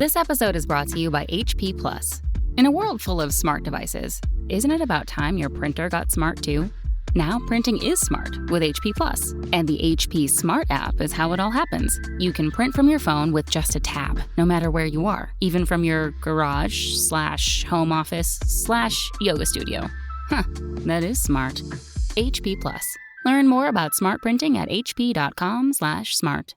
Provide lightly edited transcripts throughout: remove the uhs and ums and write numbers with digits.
This episode is brought to you by HP Plus. In a world full of smart devices, isn't it about time your printer got smart too? Now printing is smart with HP Plus, and the HP Smart app is how it all happens. You can print from your phone with just a tap, no matter where you are, even from your garage/home office/yoga studio. Huh, that is smart. HP Plus. Learn more about smart printing at hp.com/smart.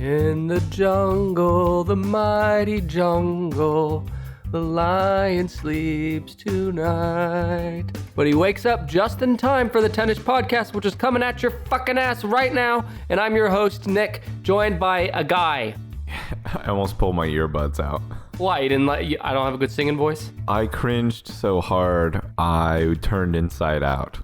In the jungle, the mighty jungle, the lion sleeps tonight. But he wakes up just in time for the 10-ish podcast, which is coming at your fucking ass right now. And I'm your host, Nick, joined by a guy. I almost pulled my earbuds out. Why? You didn't let you? I don't have a good singing voice? I cringed so hard, I turned inside out.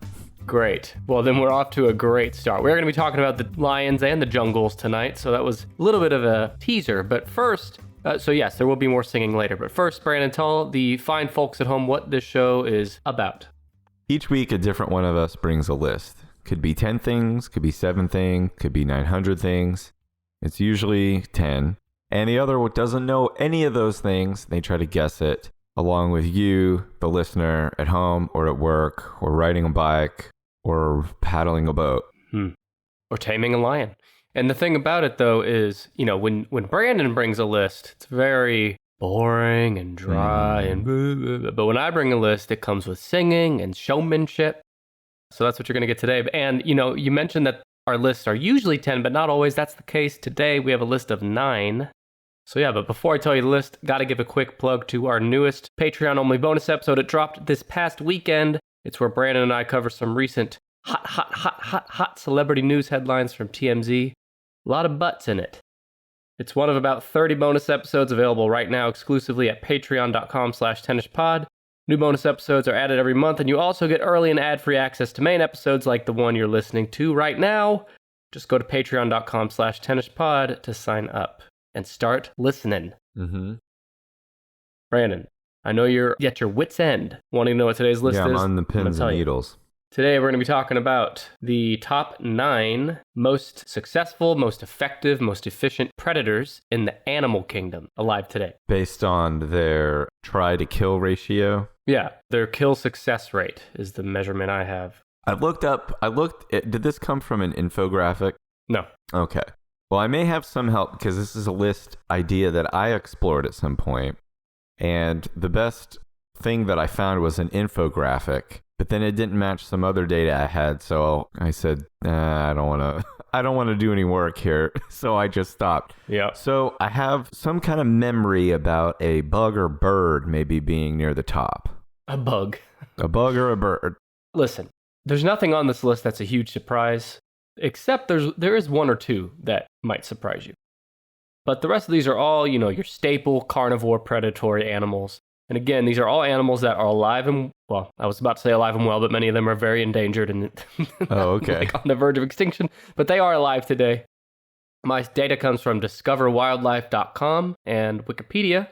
Great. Well, then we're off to a great start. We're going to be talking about the lions and the jungles tonight, so that was a little bit of a teaser. But first, so yes, there will be more singing later. But first, Brandon, tell the fine folks at home what this show is about. Each week, a different one of us brings a list. Could be 10 things, could be 7 things, could be 900 things. It's usually 10. And the other doesn't know any of those things. They try to guess it, along with you, the listener, at home or at work or riding a bike or paddling a boat. Or taming a lion. And the thing about it, though, is, you know, when Brandon brings a list, it's very boring and dry and blah, blah, blah. But when I bring a list, it comes with singing and showmanship. So that's what you're going to get today. And, you know, you mentioned that our lists are usually 10, but not always. That's the case. Today, we have a list of 9. So yeah, but before I tell you the list, got to give a quick plug to our newest Patreon-only bonus episode. It dropped this past weekend. It's where Brandon and I cover some recent hot celebrity news headlines from TMZ. A lot of butts in it. It's one of about 30 bonus episodes available right now exclusively at patreon.com/10ishpod. New bonus episodes are added every month, and you also get early and ad-free access to main episodes like the one you're listening to right now. Just go to patreon.com/10ishpod to sign up and start listening. Brandon, I know you're at your wit's end wanting to know what today's list is. Yeah, I'm on the pins and needles. Today, we're going to be talking about the top 9 most successful, most effective, most efficient predators in the animal kingdom alive today. Based on their try-to-kill ratio? Yeah, their kill success rate is the measurement I have. Did this come from an infographic? No. Okay. Well, I may have some help because this is a list idea that I explored at some point. And the best thing that I found was an infographic, but then it didn't match some other data I had. So I said, I don't want to do any work here. So I just stopped. Yeah. So I have some kind of memory about a bug or bird maybe being near the top. A bug. A bug or a bird. Listen, there's nothing on this list that's a huge surprise, except there is one or two that might surprise you. But the rest of these are all, you know, your staple carnivore predatory animals. And again, these are all animals that are alive and, well, I was about to say alive and well, but many of them are very endangered and like on the verge of extinction. But they are alive today. My data comes from discoverwildlife.com and Wikipedia.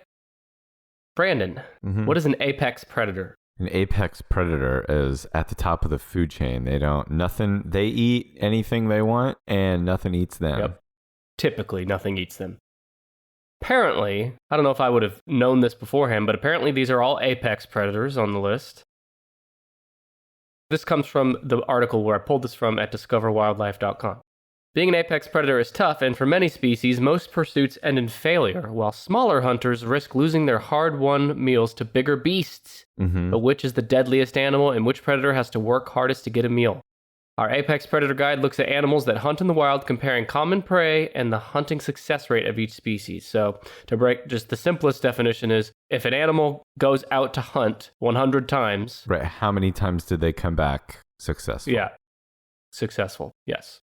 Brandon, what is an apex predator? An apex predator is at the top of the food chain. They eat anything they want and nothing eats them. Yep. Typically, nothing eats them. Apparently, I don't know if I would have known this beforehand, but apparently these are all apex predators on the list. This comes from the article where I pulled this from at discoverwildlife.com. Being an apex predator is tough, and for many species, most pursuits end in failure, while smaller hunters risk losing their hard-won meals to bigger beasts. But which is the deadliest animal, and which predator has to work hardest to get a meal? Our Apex Predator Guide looks at animals that hunt in the wild, comparing common prey and the hunting success rate of each species. So, to break, just the simplest definition is, if an animal goes out to hunt 100 times... Right, how many times did they come back successful? Yeah, successful, yes.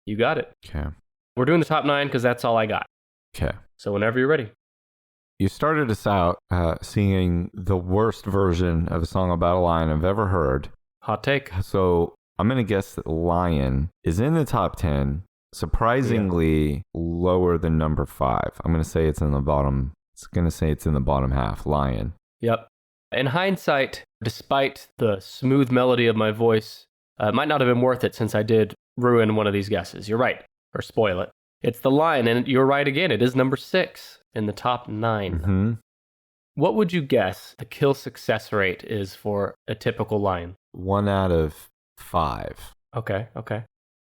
You got it. Okay. We're doing the top 9 because that's all I got. Okay. So whenever you're ready. You started us out singing the worst version of a song about a lion I've ever heard. Hot take. So I'm going to guess that lion is in the top 10, surprisingly lower than number 5. I'm going to say it's in the bottom. It's going to say it's in the bottom half, lion. Yep. In hindsight, despite the smooth melody of my voice, it might not have been worth it since I did ruin one of these guesses. You're right, or spoil it. It's the lion, and you're right again. It is number 6 in the top 9. Mm-hmm. What would you guess the kill success rate is for a typical lion? 1 out of 5. Okay.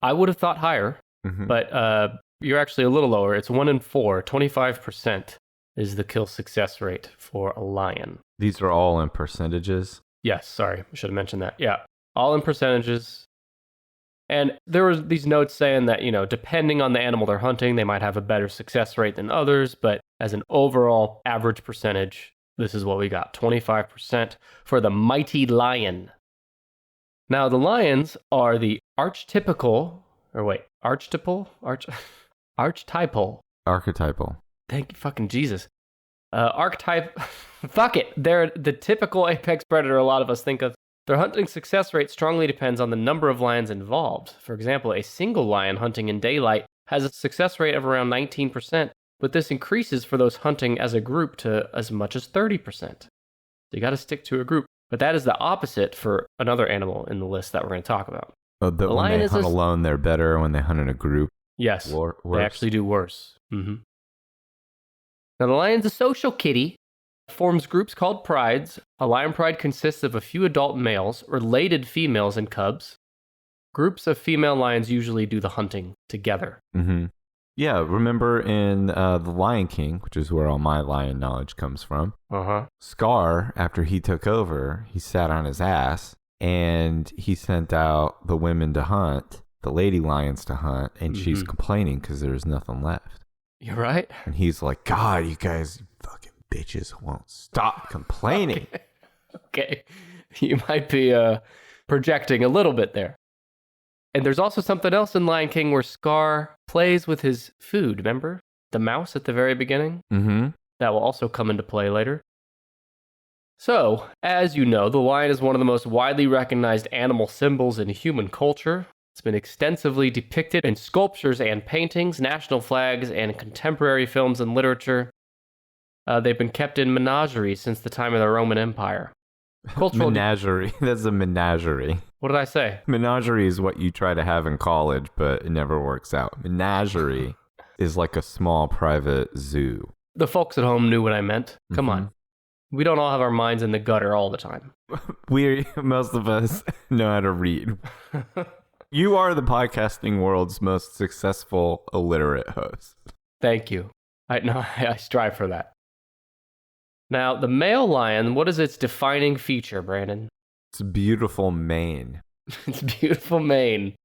I would have thought higher, Mm-hmm. but you're actually a little lower. It's 1 in 4. 25% is the kill success rate for a lion. These are all in percentages. Yes, sorry. I should have mentioned that. Yeah, all in percentages. And there were these notes saying that, depending on the animal they're hunting, they might have a better success rate than others. But as an overall average percentage, this is what we got. 25% for the mighty lion. Now, the lions are the archetypal. Archetypal. Thank you, fucking Jesus. Archetype. Fuck it. They're the typical apex predator a lot of us think of. Their hunting success rate strongly depends on the number of lions involved. For example, a single lion hunting in daylight has a success rate of around 19%, but this increases for those hunting as a group to as much as 30%. So you got to stick to a group. But that is the opposite for another animal in the list that we're going to talk about. Oh, the when they hunt alone, they're better. When they hunt in a group, yes, worse. They actually do worse. Mm-hmm. Now, the lion's a social kitty. Forms groups called prides. A lion pride consists of a few adult males, related females, and cubs. Groups of female lions usually do the hunting together. Mm-hmm. Yeah, remember in The Lion King, which is where all my lion knowledge comes from, Scar, after he took over, he sat on his ass, and he sent out the women to hunt, the lady lions to hunt, and she's complaining because there's nothing left. You're right. And he's like, God, you guys fucking bitches won't stop complaining. Okay. You might be projecting a little bit there. And there's also something else in Lion King where Scar plays with his food, remember? The mouse at the very beginning? Mm-hmm. That will also come into play later. So, as you know, the lion is one of the most widely recognized animal symbols in human culture. It's been extensively depicted in sculptures and paintings, national flags, and contemporary films and literature. They've been kept in menageries since the time of the Roman Empire. Menagerie. That's a menagerie. What did I say? Menagerie is what you try to have in college, but it never works out. Menagerie is like a small private zoo. The folks at home knew what I meant. Come on. We don't all have our minds in the gutter all the time. Most of us know how to read. You are the podcasting world's most successful illiterate host. Thank you. I strive for that. Now, the male lion, what is its defining feature, Brandon? It's a beautiful mane. It's beautiful mane.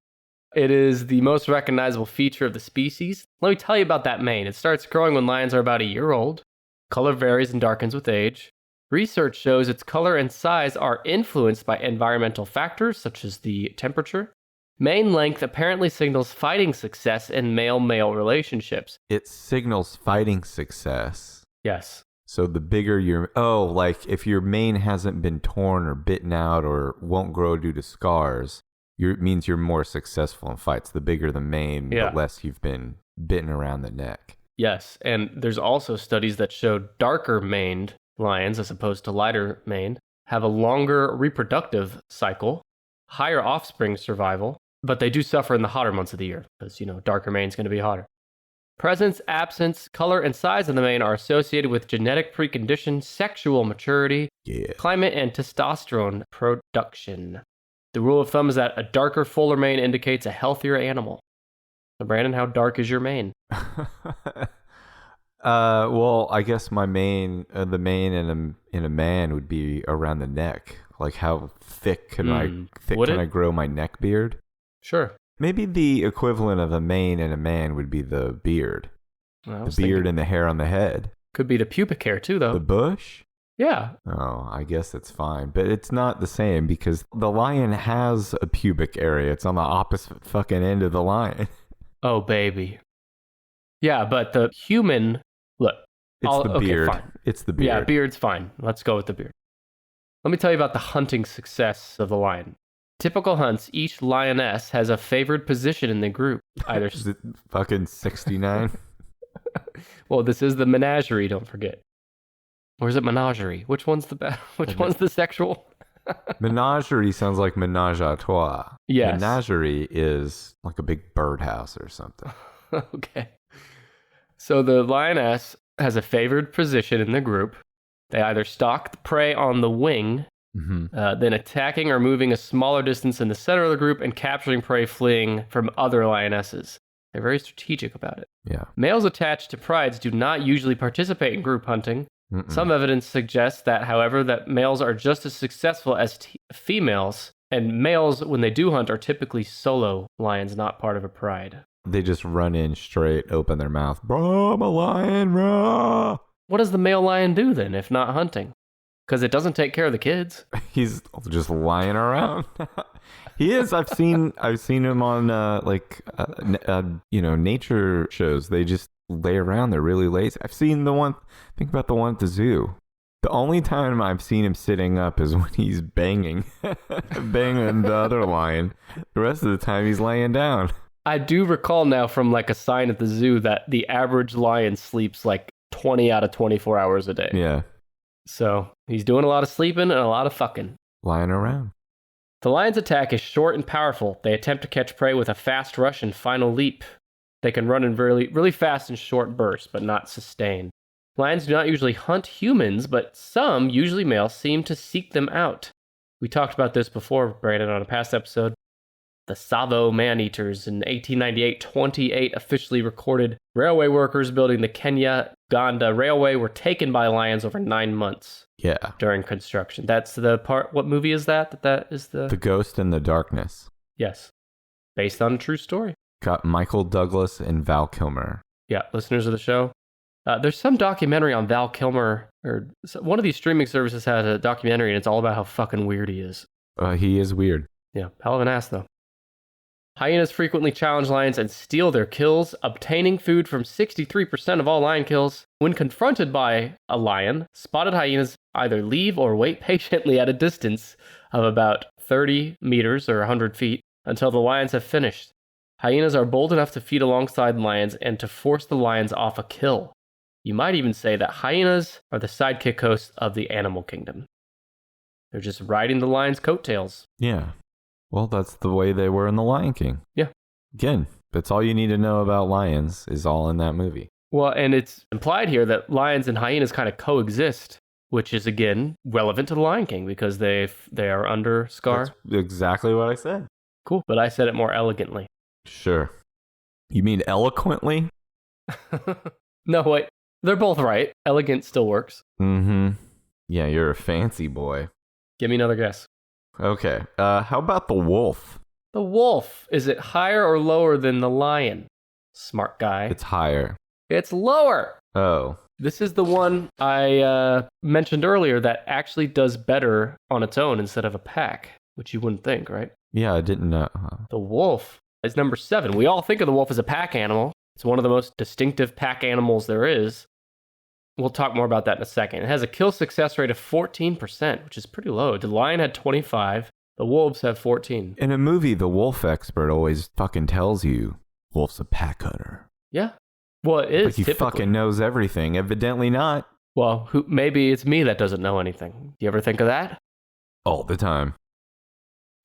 It is the most recognizable feature of the species. Let me tell you about that mane. It starts growing when lions are about a year old. Color varies and darkens with age. Research shows its color and size are influenced by environmental factors such as the temperature. Mane length apparently signals fighting success in male-male relationships. It signals fighting success. Yes. So the bigger like if your mane hasn't been torn or bitten out or won't grow due to scars, it means you're more successful in fights. The bigger the mane, the less you've been bitten around the neck. Yes, and there's also studies that show darker maned lions, as opposed to lighter maned, have a longer reproductive cycle, higher offspring survival, but they do suffer in the hotter months of the year because, darker mane is going to be hotter. Presence, absence, color, and size of the mane are associated with genetic precondition, sexual maturity, climate, and testosterone production. The rule of thumb is that a darker, fuller mane indicates a healthier animal. So, Brandon, how dark is your mane? Well, I guess my mane, the mane in a man would be around the neck. Like, how thick can I grow my neck beard? Sure. Maybe the equivalent of a mane in a man would be the beard. The beard and the hair on the head. Could be the pubic hair too, though. The bush? Yeah. Oh, I guess it's fine. But it's not the same because the lion has a pubic area. It's on the opposite fucking end of the lion. Oh, baby. Yeah, but the human... Look. It's the beard. Fine. It's the beard. Yeah, beard's fine. Let's go with the beard. Let me tell you about the hunting success of the lion. Typical hunts, each lioness has a favored position in the group. Either Is it fucking 69? Well, this is the menagerie, don't forget. Or is it menagerie? Which one's the best? Which one's the sexual? Menagerie sounds like menage a trois. Yes. Menagerie is like a big birdhouse or something. Okay. So the lioness has a favored position in the group. They either stalk the prey on the wing, then attacking or moving a smaller distance in the center of the group and capturing prey fleeing from other lionesses. They're very strategic about it. Yeah. Males attached to prides do not usually participate in group hunting. Some evidence suggests that, however, that males are just as successful as females, and males, when they do hunt, are typically solo lions, not part of a pride. They just run in straight, open their mouth. Bro, I'm a lion, bro. What does the male lion do then, if not hunting? Because it doesn't take care of the kids. He's just lying around. He is. I've seen him on nature shows. They just lay around. They're really lazy. I've seen the one. Think about the one at the zoo. The only time I've seen him sitting up is when he's banging the other lion. The rest of the time he's laying down. I do recall now from like a sign at the zoo that the average lion sleeps like 20 out of 24 hours a day. Yeah. So he's doing a lot of sleeping and a lot of fucking. Lying around. The lion's attack is short and powerful. They attempt to catch prey with a fast rush and final leap. They can run in really, really fast and short bursts, but not sustained. Lions do not usually hunt humans, but some, usually males, seem to seek them out. We talked about this before, Brandon, on a past episode. The Savo man-eaters. In 1898, 28 officially recorded railway workers building the Kenya-Uganda Railway were taken by lions over 9 months. Yeah. During construction. That's the part. What movie is that? That is the Ghost in the Darkness. Yes. Based on a true story. Got Michael Douglas and Val Kilmer. Yeah, listeners of the show. There's some documentary on Val Kilmer, or one of these streaming services has a documentary, and it's all about how fucking weird he is. He is weird. Yeah, hell of an ass, though. Hyenas frequently challenge lions and steal their kills, obtaining food from 63% of all lion kills. When confronted by a lion, spotted hyenas either leave or wait patiently at a distance of about 30 meters or 100 feet until the lions have finished. Hyenas are bold enough to feed alongside lions and to force the lions off a kill. You might even say that hyenas are the sidekick hosts of the animal kingdom. They're just riding the lion's coattails. Yeah. Well, that's the way they were in The Lion King. Yeah. Again, that's all you need to know about lions is all in that movie. Well, and it's implied here that lions and hyenas kind of coexist, which is, again, relevant to The Lion King because they are under Scar. That's exactly what I said. Cool, but I said it more elegantly. Sure. You mean eloquently? No, wait. They're both right. Elegant still works. Mm-hmm. Yeah, you're a fancy boy. Give me another guess. Okay. How about the wolf? The wolf. Is it higher or lower than the lion? Smart guy. It's higher. It's lower. Oh. This is the one I mentioned earlier that actually does better on its own instead of a pack, which you wouldn't think, right? Yeah, I didn't know. The wolf is number 7. We all think of the wolf as a pack animal. It's one of the most distinctive pack animals there is. We'll talk more about that in a second. It has a kill success rate of 14%, which is pretty low. The lion had 25. The wolves have 14. In a movie, the wolf expert always fucking tells you, wolf's a pack hunter. Yeah. Well, it is like he typically. Fucking knows everything. Evidently not. Well, maybe it's me that doesn't know anything. Do you ever think of that? All the time.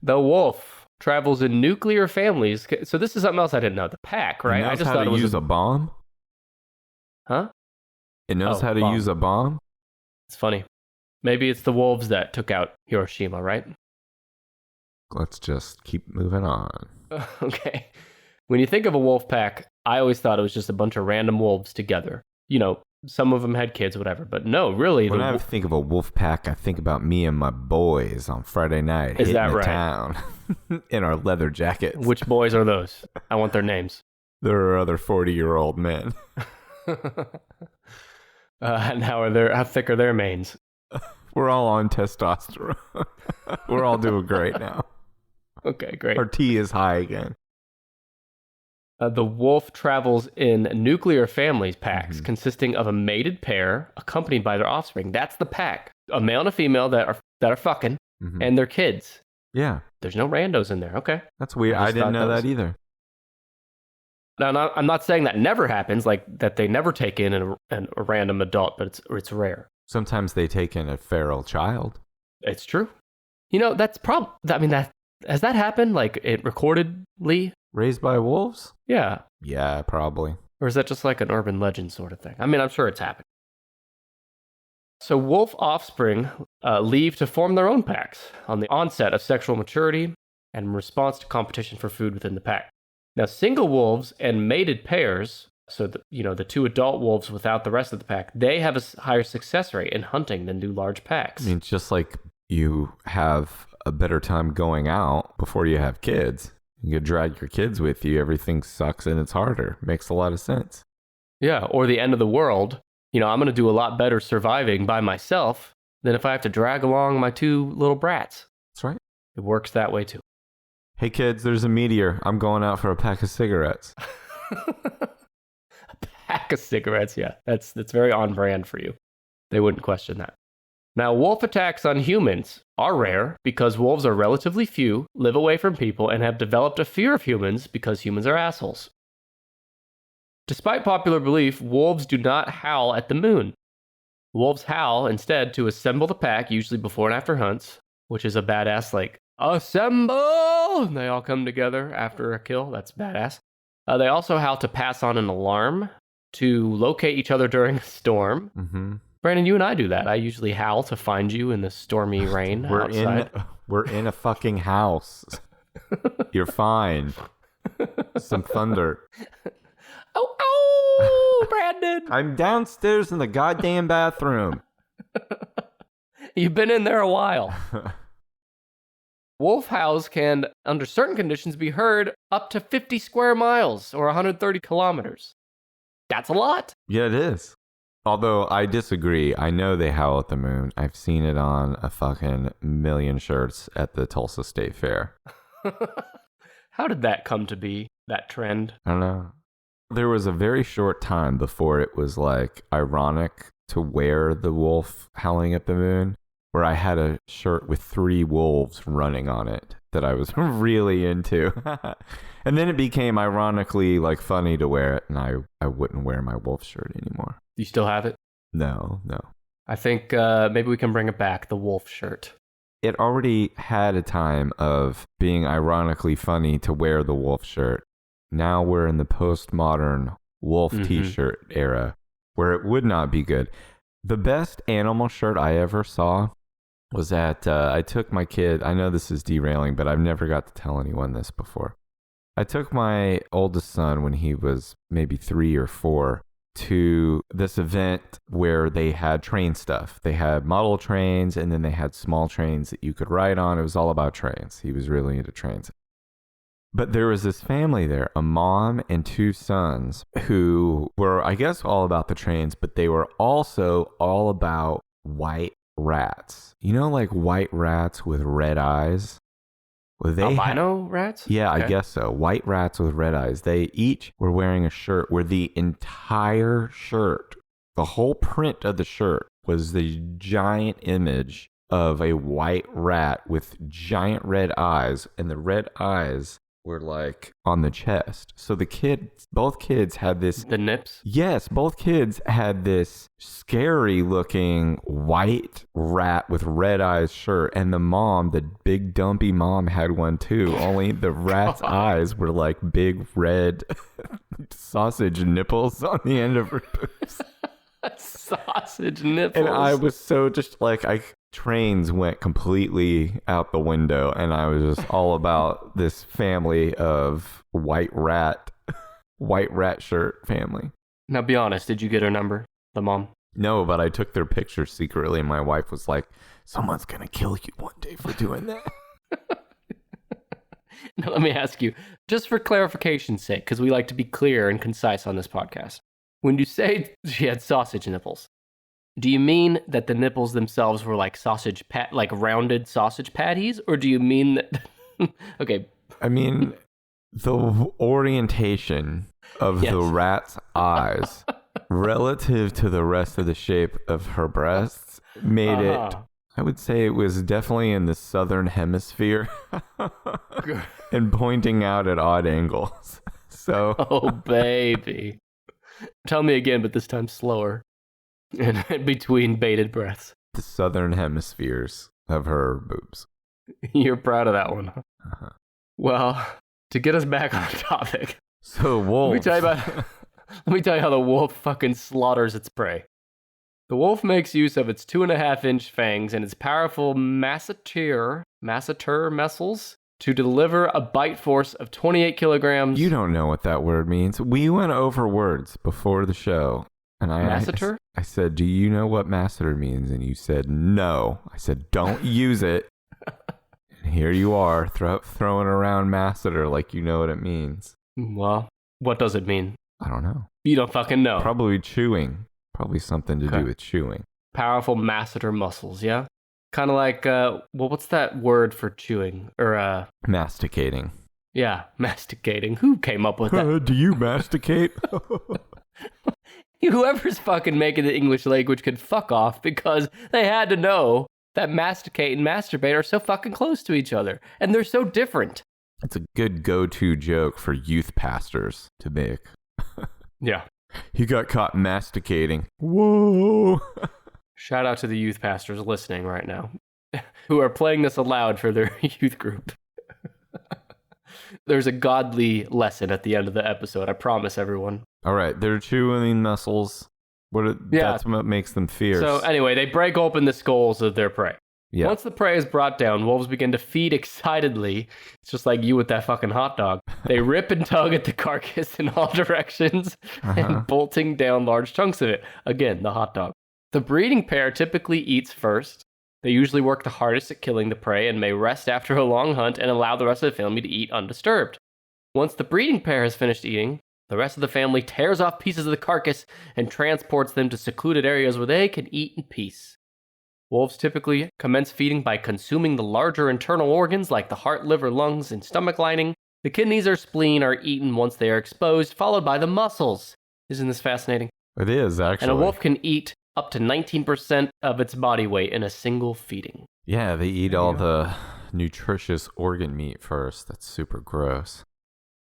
The wolf travels in nuclear families. So this is something else I didn't know. The pack, right? I just thought it was use a bomb. Huh? It knows how to use a bomb? It's funny. Maybe it's the wolves that took out Hiroshima, right? Let's just keep moving on. Okay. When you think of a wolf pack, I always thought it was just a bunch of random wolves together. You know, some of them had kids, whatever. But no, really. When I think of a wolf pack, I think about me and my boys on Friday night hitting the town in our leather jackets. Which boys are those? I want their names. There are other 40-year-old men. And how thick are their manes? We're all on testosterone. We're all doing great now. Okay, great. Our T is high again. The wolf travels in nuclear families packs consisting of a mated pair accompanied by their offspring. That's the pack. A male and a female that are fucking and their kids. Yeah. There's no randos in there. Okay. That's weird. I didn't know that either. Now, I'm not saying that never happens, like that they never take in a random adult, but it's rare. Sometimes they take in a feral child. It's true. That's has that happened? Like it recordedly? Raised by wolves? Yeah. Yeah, probably. Or is that just like an urban legend sort of thing? I mean, I'm sure it's happened. So wolf offspring leave to form their own packs on the onset of sexual maturity and in response to competition for food within the pack. Now, single wolves and mated pairs, so the two adult wolves without the rest of the pack, they have a higher success rate in hunting than do large packs. I mean, it's just like you have a better time going out before you have kids. You could drag your kids with you. Everything sucks and it's harder. Makes a lot of sense. Yeah, or the end of the world. I'm going to do a lot better surviving by myself than if I have to drag along my two little brats. That's right. It works that way too. Hey kids, there's a meteor. I'm going out for a pack of cigarettes. A pack of cigarettes, yeah. That's very on brand for you. They wouldn't question that. Now, wolf attacks on humans are rare because wolves are relatively few, live away from people, and have developed a fear of humans because humans are assholes. Despite popular belief, wolves do not howl at the moon. Wolves howl instead to assemble the pack, usually before and after hunts, which is a badass, like, assemble! And they all come together after a kill. That's badass. They also howl to pass on an alarm, to locate each other during a storm. Mm-hmm. Brandon, you and I do that. I usually howl to find you in the stormy rain outside. We're in a fucking house. You're fine. Some thunder. Oh, Brandon! I'm downstairs in the goddamn bathroom. You've been in there a while. Wolf howls can, under certain conditions, be heard up to 50 square miles or 130 kilometers. That's a lot. Yeah, it is. Although I disagree. I know they howl at the moon. I've seen it on a fucking million shirts at the Tulsa State Fair. How did that come to be, that trend? I don't know. There was a very short time before it was like ironic to wear the wolf howling at the moon, where I had a shirt with 3 wolves running on it that I was really into. And then it became ironically like funny to wear it, and I wouldn't wear my wolf shirt anymore. You still have it? No. I think maybe we can bring it back, the wolf shirt. It already had a time of being ironically funny to wear the wolf shirt. Now we're in the postmodern wolf t-shirt era where it would not be good. The best animal shirt I ever saw was at, I took my kid, I know this is derailing, but I've never got to tell anyone this before. I took my oldest son when he was maybe 3 or 4 to this event where they had train stuff. They had model trains and then they had small trains that you could ride on. It was all about trains. He was really into trains. But there was this family there, a mom and 2 sons who were, I guess, all about the trains, but they were also all about white rats. You know, like white rats with red eyes? Well, albino rats? Yeah, okay. I guess so. White rats with red eyes. They each were wearing a shirt where the entire shirt, the whole print of the shirt was the giant image of a white rat with giant red eyes, and the red eyes were like on the chest. So both kids had this... The nips? Yes, both kids had this scary looking white rat with red eyes shirt. And the mom, the big dumpy mom, had one too. Only the rat's eyes were like big red sausage nipples on the end of her boobs. Sausage nipples. And I was so just like... Trains went completely out the window, and I was just all about this family of white rat shirt family. Now be honest, did you get her number, the mom? No, but I took their picture secretly, and my wife was like, someone's gonna kill you one day for doing that. Now let me ask you, just for clarification's sake, because we like to be clear and concise on this podcast. When you say she had sausage nipples, do you mean that the nipples themselves were like like rounded sausage patties, or do you mean that? Okay. I mean, the orientation of the rat's eyes relative to the rest of the shape of her breasts made it. I would say it was definitely in the southern hemisphere and pointing out at odd angles. So. Oh baby, tell me again, but this time slower. And between bated breaths. The southern hemispheres of her boobs. You're proud of that one, huh? Uh-huh. Well, to get us back on topic. So wolves. Let me tell you how the wolf fucking slaughters its prey. The wolf makes use of its 2.5-inch fangs and its powerful masseter muscles to deliver a bite force of 28 kilograms. You don't know what that word means. We went over words before the show. And Masseter? I said, do you know what masseter means? And you said, no. I said, don't use it. And here you are throwing around masseter like you know what it means. Well, what does it mean? I don't know. You don't fucking know. Probably chewing. Probably something to do with chewing. Powerful masseter muscles, yeah? Kind of like, what's that word for chewing? Or, masticating. Yeah, masticating. Who came up with that? Do you masticate? Whoever's fucking making the English language could fuck off because they had to know that masticate and masturbate are so fucking close to each other. And they're so different. It's a good go-to joke for youth pastors to make. Yeah. He got caught masticating. Whoa. Shout out to the youth pastors listening right now who are playing this aloud for their youth group. There's a godly lesson at the end of the episode. I promise everyone. All right. They're chewing muscles. That's what makes them fierce. So anyway, they break open the skulls of their prey. Yeah. Once the prey is brought down, wolves begin to feed excitedly. It's just like you with that fucking hot dog. They rip and tug at the carcass in all directions and bolting down large chunks of it. Again, the hot dog. The breeding pair typically eats first. They usually work the hardest at killing the prey and may rest after a long hunt and allow the rest of the family to eat undisturbed. Once the breeding pair has finished eating, the rest of the family tears off pieces of the carcass and transports them to secluded areas where they can eat in peace. Wolves typically commence feeding by consuming the larger internal organs like the heart, liver, lungs, and stomach lining. The kidneys or spleen are eaten once they are exposed, followed by the muscles. Isn't this fascinating? It is, actually. And a wolf can eat up to 19% of its body weight in a single feeding. Yeah, they eat all the nutritious organ meat first. That's super gross.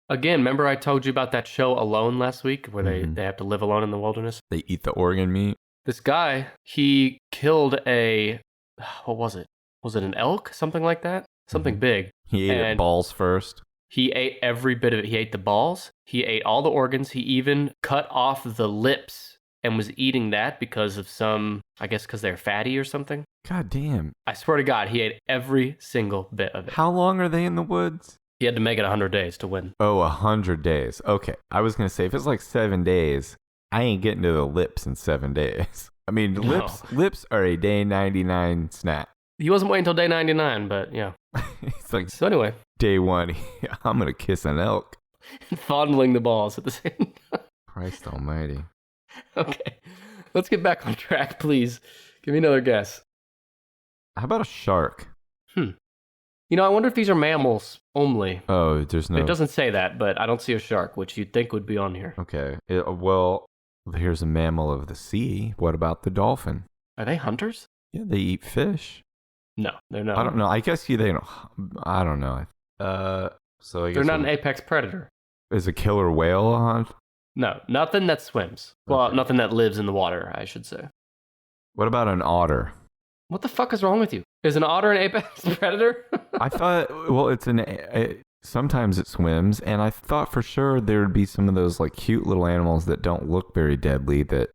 Again, remember I told you about that show Alone last week where they have to live alone in the wilderness? They eat the organ meat? This guy, he killed what was it? Was it an elk? Something like that? Something big. He ate its balls first? He ate every bit of it. He ate the balls. He ate all the organs. He even cut off the lips and was eating that because of because they're fatty or something. God damn. I swear to God, he ate every single bit of it. How long are they in the woods? He had to make it 100 days to win. Oh, 100 days. Okay. I was going to say, if it's like 7 days, I ain't getting to the lips in 7 days. I mean, No. lips are a day 99 snack. He wasn't waiting until day 99, but yeah. It's like, So anyway. day 1, I'm going to kiss an elk. Fondling the balls at the same time. Christ almighty. Okay. Let's get back on track, please. Give me another guess. How about a shark? I wonder if these are mammals only. Oh, there's no... It doesn't say that, but I don't see a shark, which you'd think would be on here. Okay. Well, here's a mammal of the sea. What about the dolphin? Are they hunters? Yeah, they eat fish. No, they're not. I don't know. I guess they don't... I don't know. So I guess... They're not an apex predator. Is a killer whale a hunt? No, nothing that swims. Well, Okay. nothing that lives in the water, I should say. What about an otter? What the fuck is wrong with you? Is an otter an apex predator? I thought, well, sometimes it swims, and I thought for sure there would be some of those like cute little animals that don't look very deadly that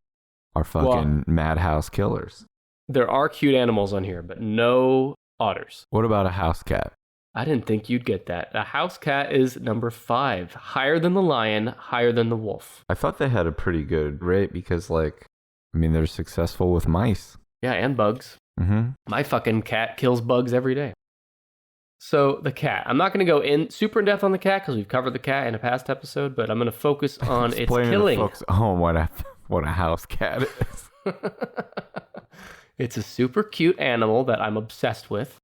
are fucking madhouse killers. There are cute animals on here, but no otters. What about a house cat? I didn't think you'd get that. A house cat is number 5. Higher than the lion, higher than the wolf. I thought they had a pretty good rate because, they're successful with mice. Yeah, and bugs. Mm-hmm. My fucking cat kills bugs every day. So the cat. I'm not going to go super in depth on the cat because we've covered the cat in a past episode, but I'm going to focus on its killing. What a house cat is. It's a super cute animal that I'm obsessed with,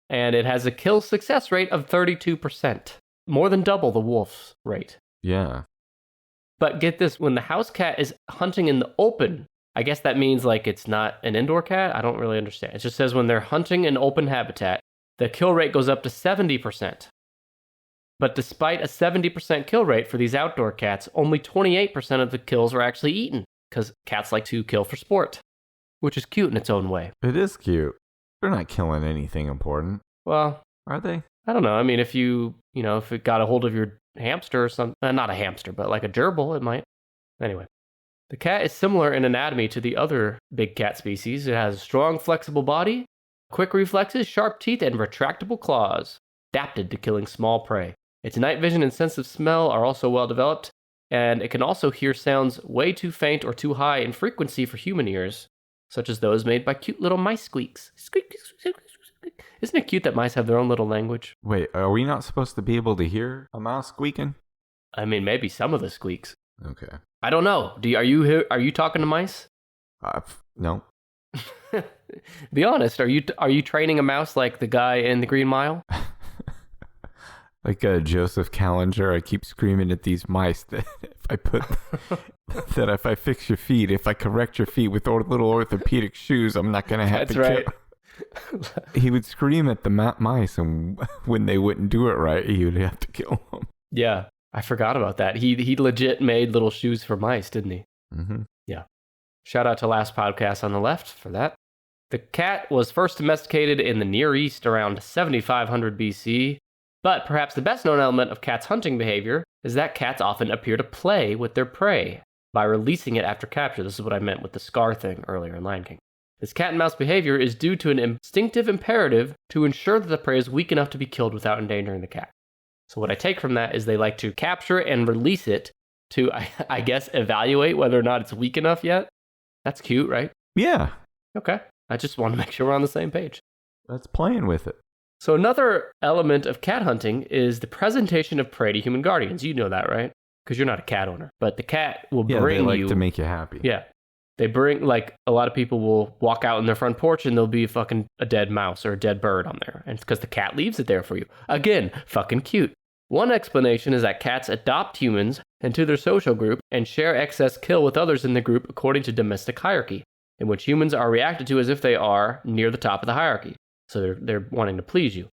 and it has a kill success rate of 32%, more than double the wolf's rate. Yeah. But get this, when the house cat is hunting in the open, I guess that means it's not an indoor cat? I don't really understand. It just says when they're hunting in open habitat, the kill rate goes up to 70%. But despite a 70% kill rate for these outdoor cats, only 28% of the kills are actually eaten, because cats like to kill for sport. which is cute in its own way. It is cute. They're not killing anything important. Well, are they? I don't know. I mean, if if it got a hold of your hamster or something, not a hamster, but like a gerbil, it might. Anyway, the cat is similar in anatomy to the other big cat species. It has a strong, flexible body, quick reflexes, sharp teeth, and retractable claws, adapted to killing small prey. Its night vision and sense of smell are also well developed, and it can also hear sounds way too faint or too high in frequency for human ears, such as those made by cute little mice squeaks. Squeak, squeak, squeak, squeak. Isn't it cute that mice have their own little language? Wait, are we not supposed to be able to hear a mouse squeaking? I mean, maybe some of the squeaks. Okay. I don't know. Are you talking to mice? No. Be honest. Are you training a mouse like the guy in the Green Mile? Like Joseph Callinger, I keep screaming at these mice that if I fix your feet, if I correct your feet with little orthopedic shoes, I'm not gonna have to kill. He would scream at the mice, and when they wouldn't do it right, he would have to kill them. Yeah, I forgot about that. He legit made little shoes for mice, didn't he? Mm-hmm. Yeah. Shout out to last podcast on the left for that. The cat was first domesticated in the Near East around 7500 BC. But perhaps the best known element of cats' hunting behavior is that cats often appear to play with their prey by releasing it after capture. This is what I meant with the scar thing earlier in Lion King. This cat and mouse behavior is due to an instinctive imperative to ensure that the prey is weak enough to be killed without endangering the cat. So what I take from that is they like to capture and release it to, I guess, evaluate whether or not it's weak enough yet. That's cute, right? Yeah. Okay. I just want to make sure we're on the same page. That's playing with it. So another element of cat hunting is the presentation of prey to human guardians. You know that, right? Because you're not a cat owner. But the cat will bring they like to make you happy. Yeah. They bring, like, a lot of people will walk out in their front porch and there'll be a dead mouse or a dead bird on there. And it's because the cat leaves it there for you. Again, fucking cute. One explanation is that cats adopt humans into their social group and share excess kill with others in the group according to domestic hierarchy, in which humans are reacted to as if they are near the top of the hierarchy. So they're wanting to please you.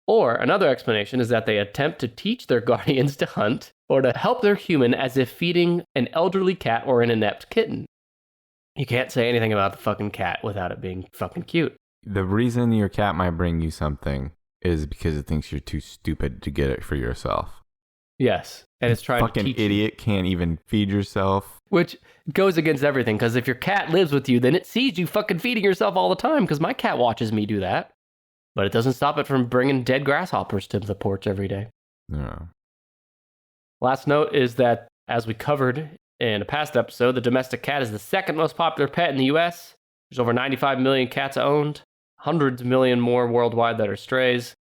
Or another explanation is that they attempt to teach their guardians to hunt or to help their human as if feeding an elderly cat or an inept kitten. You can't say anything about the fucking cat without it being fucking cute. The reason your cat might bring you something is because it thinks you're too stupid to get it for yourself. Yes, and it's trying to teach you. Fucking idiot can't even feed yourself. Which goes against everything, because if your cat lives with you, then it sees you fucking feeding yourself all the time, because my cat watches me do that. But it doesn't stop it from bringing dead grasshoppers to the porch every day. No. Last note is that, as we covered in a past episode, the domestic cat is the second most popular pet in the US. There's over 95 million cats owned, hundreds of million more worldwide that are strays.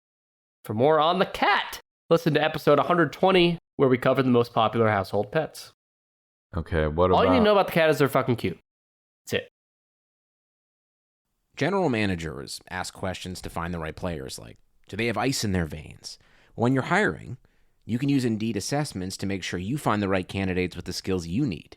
For more on the cat, listen to episode 120, where we cover the most popular household pets. Okay, what about... All you need to know about the cat is they're fucking cute. That's it. General managers ask questions to find the right players, like, do they have ice in their veins? When you're hiring, you can use Indeed assessments to make sure you find the right candidates with the skills you need.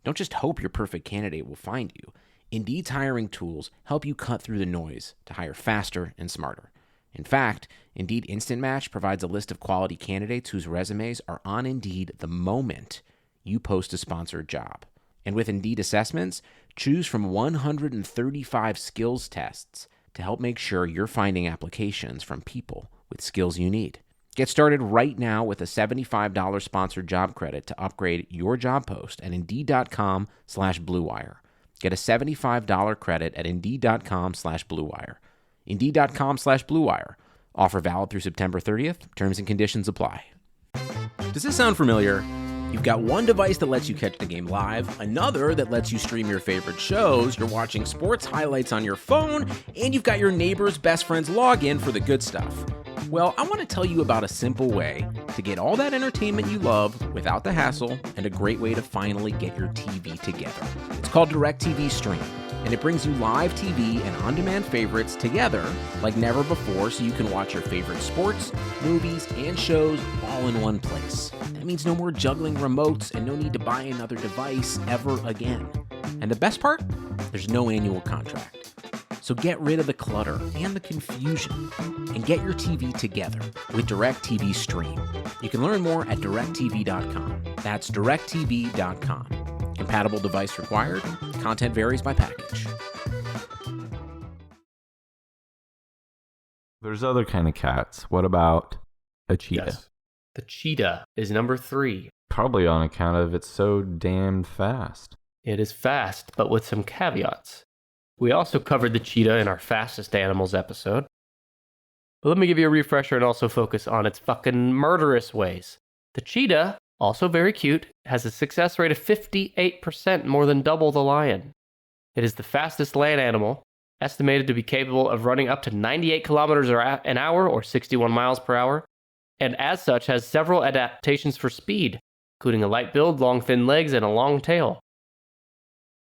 Don't just hope your perfect candidate will find you. Indeed's hiring tools help you cut through the noise to hire faster and smarter. In fact, Indeed Instant Match provides a list of quality candidates whose resumes are on Indeed the moment you post a sponsored job. And with Indeed assessments, choose from 135 skills tests to help make sure you're finding applications from people with skills you need. Get started right now with a $75 sponsored job credit to upgrade your job post at Indeed.com/Blue Wire. Get a $75 credit at Indeed.com/Blue Wire. Indeed.com/Blue Wire. Offer valid through September 30th. Terms and conditions apply. Does this sound familiar? You've got one device that lets you catch the game live, another that lets you stream your favorite shows, you're watching sports highlights on your phone, and you've got your neighbor's best friend's login for the good stuff. Well, I want to tell you about a simple way to get all that entertainment you love without the hassle, and a great way to finally get your TV together. It's called DirecTV Stream, and it brings you live TV and on-demand favorites together like never before, so you can watch your favorite sports, movies, and shows all in one place. That means no more juggling remotes and no need to buy another device ever again. And the best part? There's no annual contract. So get rid of the clutter and the confusion and get your TV together with DirecTV Stream. You can learn more at directtv.com. That's directtv.com. Compatible device required. Content varies by package. There's other kind of cats. What about a cheetah? Yes. The cheetah is number 3. Probably on account of it's so damn fast. It is fast, but with some caveats. We also covered the cheetah in our fastest animals episode. But let me give you a refresher and also focus on its fucking murderous ways. The cheetah, also very cute, has a success rate of 58%, more than double the lion. It is the fastest land animal, estimated to be capable of running up to 98 kilometers an hour or 61 miles per hour, and as such has several adaptations for speed, including a light build, long thin legs, and a long tail.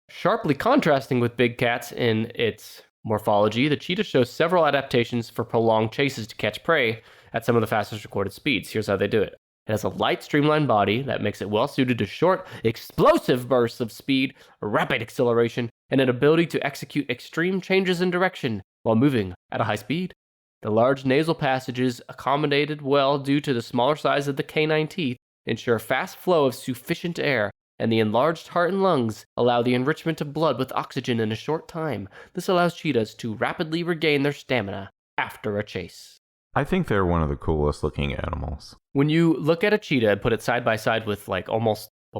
Sharply contrasting with big cats in its morphology, the cheetah shows several adaptations for prolonged chases to catch prey at some of the fastest recorded speeds. Here's how they do it. It has a light, streamlined body that makes it well suited to short, explosive bursts of speed, rapid acceleration, and an ability to execute extreme changes in direction while moving at a high speed. The large nasal passages, accommodated well due to the smaller size of the canine teeth, ensure fast flow of sufficient air, and the enlarged heart and lungs allow the enrichment of blood with oxygen in a short time. This allows cheetahs to rapidly regain their stamina after a chase. I think they're one of the coolest looking animals. When you look at a cheetah and put it side by side with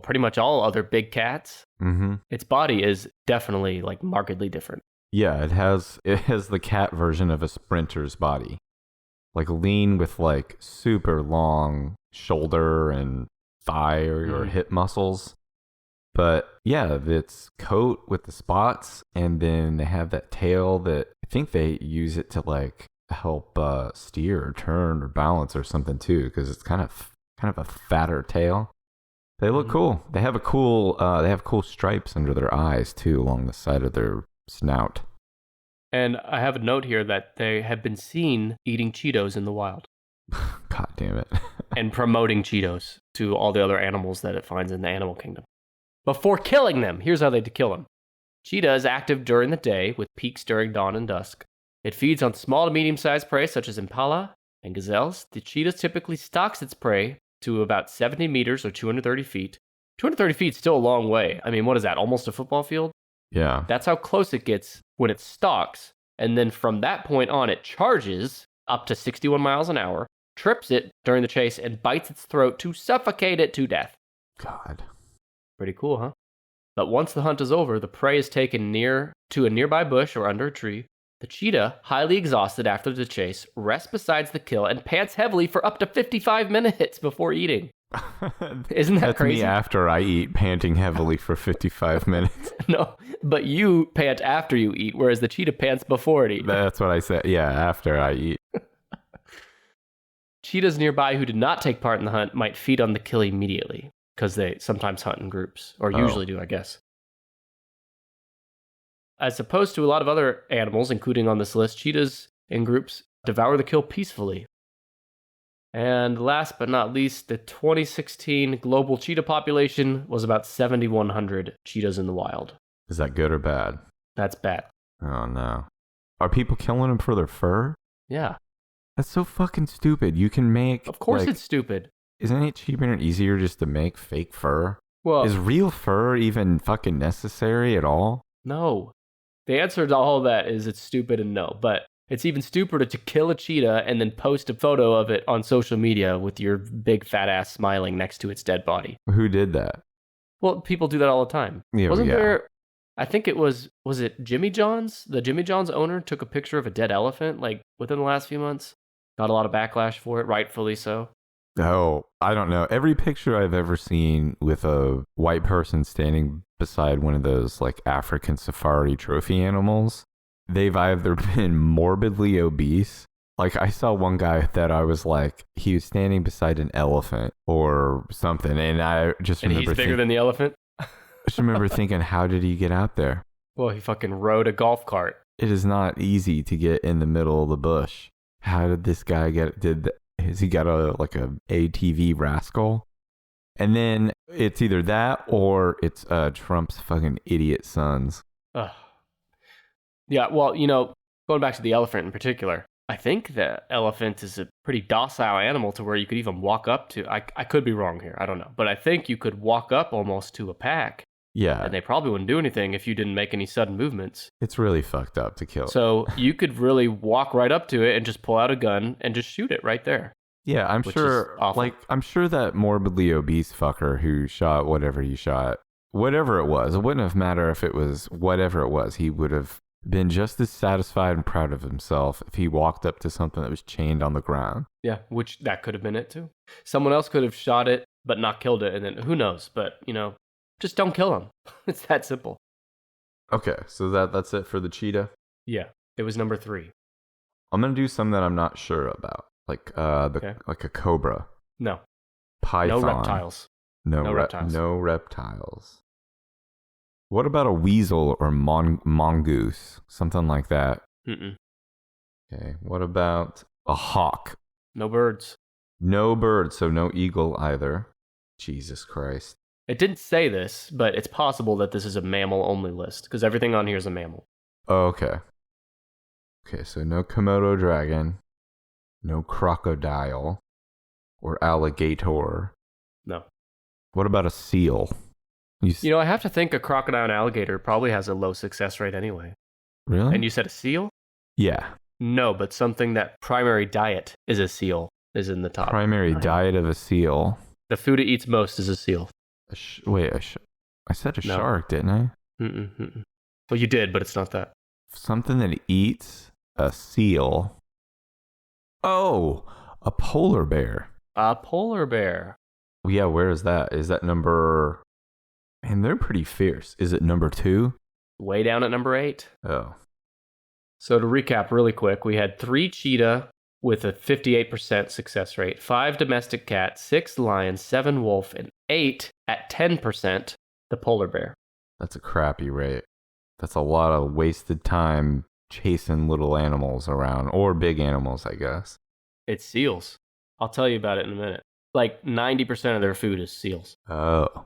pretty much all other big cats, its body is definitely markedly different. Yeah, it has the cat version of a sprinter's body. Lean with super long shoulder and thigh or hip muscles. But yeah, its coat with the spots, and then they have that tail that I think they use it to help steer or turn or balance or something too, because it's kind of a fatter tail. They look cool. They have cool stripes under their eyes too, along the side of their snout. And I have a note here that they have been seen eating Cheetos in the wild. God damn it. And promoting Cheetos to all the other animals that it finds in the animal kingdom. Before killing them, here's how they kill them. Cheetah is active during the day, with peaks during dawn and dusk. It feeds on small to medium-sized prey such as impala and gazelles. The cheetah typically stalks its prey to about 70 meters or 230 feet. 230 feet is still a long way. I mean, what is that, almost a football field? Yeah. That's how close it gets when it stalks. And then from that point on, it charges up to 61 miles an hour, trips it during the chase, and bites its throat to suffocate it to death. God. Pretty cool, huh? But once the hunt is over, the prey is taken to a nearby bush or under a tree. The cheetah, highly exhausted after the chase, rests besides the kill and pants heavily for up to 55 minutes before eating. Isn't that That's crazy? me after I eat, panting heavily for 55 minutes. No, but you pant after you eat, whereas the cheetah pants before it eats. That's what I said. Yeah, after I eat. Cheetahs nearby who did not take part in the hunt might feed on the kill immediately, because they sometimes hunt in groups, or usually do, I guess. As opposed to a lot of other animals, including on this list, cheetahs in groups devour the kill peacefully. And last but not least, the 2016 global cheetah population was about 7,100 cheetahs in the wild. Is that good or bad? That's bad. Oh, no. Are people killing them for their fur? Yeah. That's so fucking stupid. You can make... Of course it's stupid. Isn't it cheaper and easier just to make fake fur? Well, is real fur even fucking necessary at all? No. The answer to all that is it's stupid and no. But it's even stupider to kill a cheetah and then post a photo of it on social media with your big fat ass smiling next to its dead body. Who did that? Well, people do that all the time. Yeah, Wasn't there... I think it was it Jimmy John's? The Jimmy John's owner took a picture of a dead elephant, within the last few months. Got a lot of backlash for it, rightfully so. Oh, I don't know. Every picture I've ever seen with a white person standing beside one of those African safari trophy animals, they've either been morbidly obese. I saw one guy that I was he was standing beside an elephant or something, and I just remember he's bigger than the elephant? I just remember thinking, how did he get out there? Well, he fucking rode a golf cart. It is not easy to get in the middle of the bush. How did this guy has he got a ATV rascal? And then it's either that or it's Trump's fucking idiot sons. Ugh. Yeah, well, going back to the elephant in particular, I think the elephant is a pretty docile animal to where you could even walk up to. I could be wrong here, I don't know. But I think you could walk up almost to a pack Yeah. And they probably wouldn't do anything if you didn't make any sudden movements. It's really fucked up to kill. So you could really walk right up to it and just pull out a gun and just shoot it right there. Yeah, I'm which sure. is awful. I'm sure that morbidly obese fucker who shot whatever he shot, whatever it was, it wouldn't have mattered if it was whatever it was. He would have been just as satisfied and proud of himself if he walked up to something that was chained on the ground. Yeah, which that could have been it too. Someone else could have shot it but not killed it, and then who knows? But just don't kill him. It's that simple. Okay, so that's it for the cheetah. Yeah, it was number 3. I'm gonna do something that I'm not sure about, like like a cobra. No. Python. No reptiles. No reptiles. No reptiles. What about a weasel or mongoose? Something like that. Mm-mm. Okay. What about a hawk? No birds. No bird, so no eagle either. Jesus Christ. It didn't say this, but it's possible that this is a mammal-only list, because everything on here is a mammal. Oh, okay. Okay, so no Komodo dragon, no crocodile, or alligator. No. What about a seal? I have to think a crocodile and alligator probably has a low success rate anyway. Really? And you said a seal? Yeah. No, but something that primary diet is a seal is in the top. Primary diet of a seal. The food it eats most is a seal. I said a No. shark, didn't I? Mm-mm. Well, you did, but it's not that. Something that eats a seal. Oh, a polar bear. A polar bear. Yeah, where is that? Is that number... Man, they're pretty fierce. Is it number 2? Way down at number 8. Oh. So to recap really quick, we had 3 cheetah with a 58% success rate, 5 domestic cats, 6 lions, 7 wolf, and 8 at 10% the polar bear. That's a crappy rate. That's a lot of wasted time chasing little animals around, or big animals, I guess. It's seals. I'll tell you about it in a minute. Like 90% of their food is seals. Oh.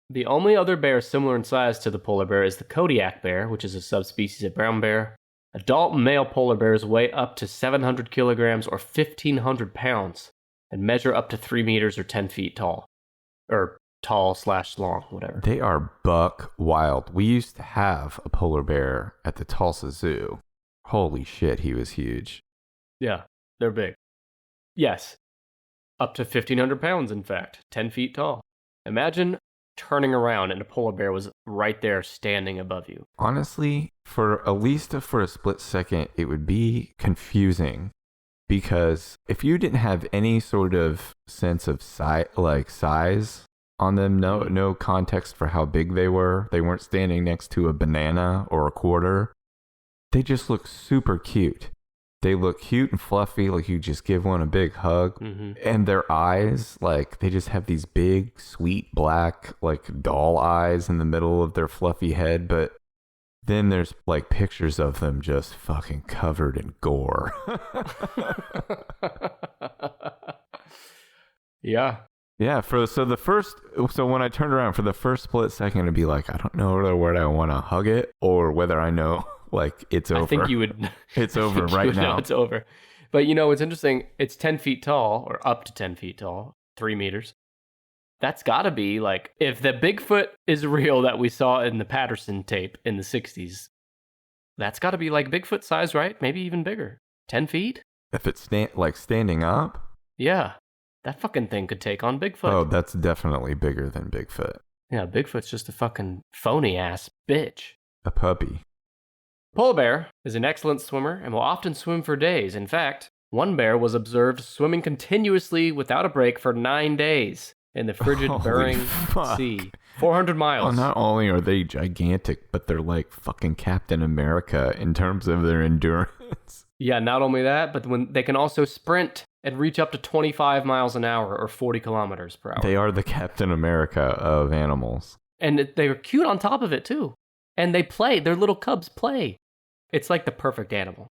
The only other bear similar in size to the polar bear is the Kodiak bear, which is a subspecies of brown bear. Adult male polar bears weigh up to 700 kilograms or 1,500 pounds and measure up to 3 meters or 10 feet tall. Or tall/long, whatever. They are buck wild. We used to have a polar bear at the Tulsa Zoo. Holy shit, he was huge. Yeah, they're big. Yes, up to 1,500 pounds, in fact, 10 feet tall. Imagine turning around and a polar bear was right there standing above you. Honestly, for a split second, it would be confusing because if you didn't have any sort of sense of size on them, no context for how big they weren't standing next to a banana or a quarter, they just look super cute. They look cute and fluffy, like you just give one a big hug. Mm-hmm. And their eyes, like they just have these big, sweet, black, like doll eyes in the middle of their fluffy head. But then there's like pictures of them just fucking covered in gore. Yeah. Yeah. So when I turned around for the first split second, it'd be like, I don't know whether I want to hug it or whether I know. Like, it's over. I think you would. It's over right now. It's over. But it's interesting. It's 10 feet tall, or up to 10 feet tall, 3 meters. That's got to be like, if the Bigfoot is real that we saw in the Patterson tape in the 60s, that's got to be like Bigfoot size, right? Maybe even bigger. 10 feet? If it's standing up? Yeah. That fucking thing could take on Bigfoot. Oh, that's definitely bigger than Bigfoot. Yeah, Bigfoot's just a fucking phony ass bitch. A puppy. Polar bear is an excellent swimmer and will often swim for days. In fact, one bear was observed swimming continuously without a break for 9 days in the frigid Bering Sea. 400 miles. Well, not only are they gigantic, but they're like fucking Captain America in terms of their endurance. Yeah, not only that, but when they can also sprint and reach up to 25 miles an hour or 40 kilometers per hour. They are the Captain America of animals. And they're cute on top of it, too. And they play. Their little cubs play. It's like the perfect animal.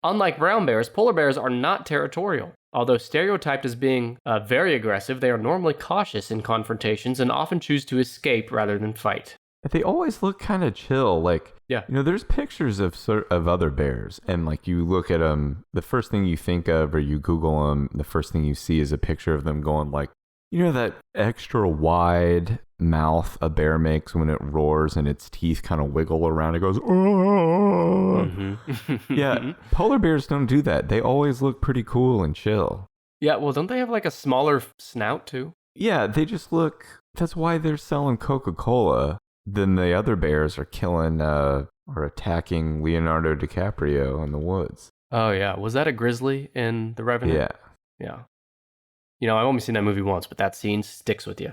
Unlike brown bears, polar bears are not territorial. Although stereotyped as being very aggressive, they are normally cautious in confrontations and often choose to escape rather than fight. They always look kind of chill. Like, yeah. There's pictures of other bears, and like you look at them, the first thing you think of, or you Google them, the first thing you see is a picture of them going like, that extra wide mouth a bear makes when it roars and its teeth kind of wiggle around. It goes, oh. Mm-hmm. Yeah, polar bears don't do that. They always look pretty cool and chill. Yeah, well, don't they have like a smaller snout too? Yeah, they just look, that's why they're selling Coca-Cola. Then the other bears are killing or attacking Leonardo DiCaprio in the woods. Oh, yeah. Was that a grizzly in The Revenant? Yeah. Yeah. You know, I've only seen that movie once, but that scene sticks with you.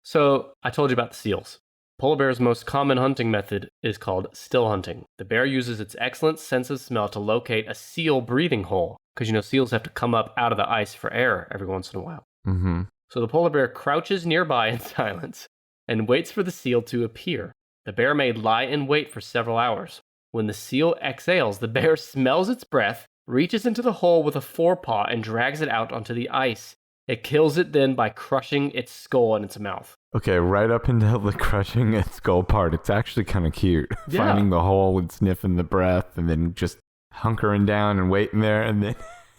So, I told you about the seals. Polar bear's most common hunting method is called still hunting. The bear uses its excellent sense of smell to locate a seal breathing hole, because, you know, seals have to come up out of the ice for air every once in a while. Mm-hmm. So the polar bear crouches nearby in silence and waits for the seal to appear. The bear may lie in wait for several hours. When the seal exhales, the bear smells its breath, reaches into the hole with a forepaw, and drags it out onto the ice. It kills it then by crushing its skull in its mouth. Okay, right up until the crushing its skull part, it's actually kind of cute. Yeah. Finding the hole and sniffing the breath and then just hunkering down and waiting there, and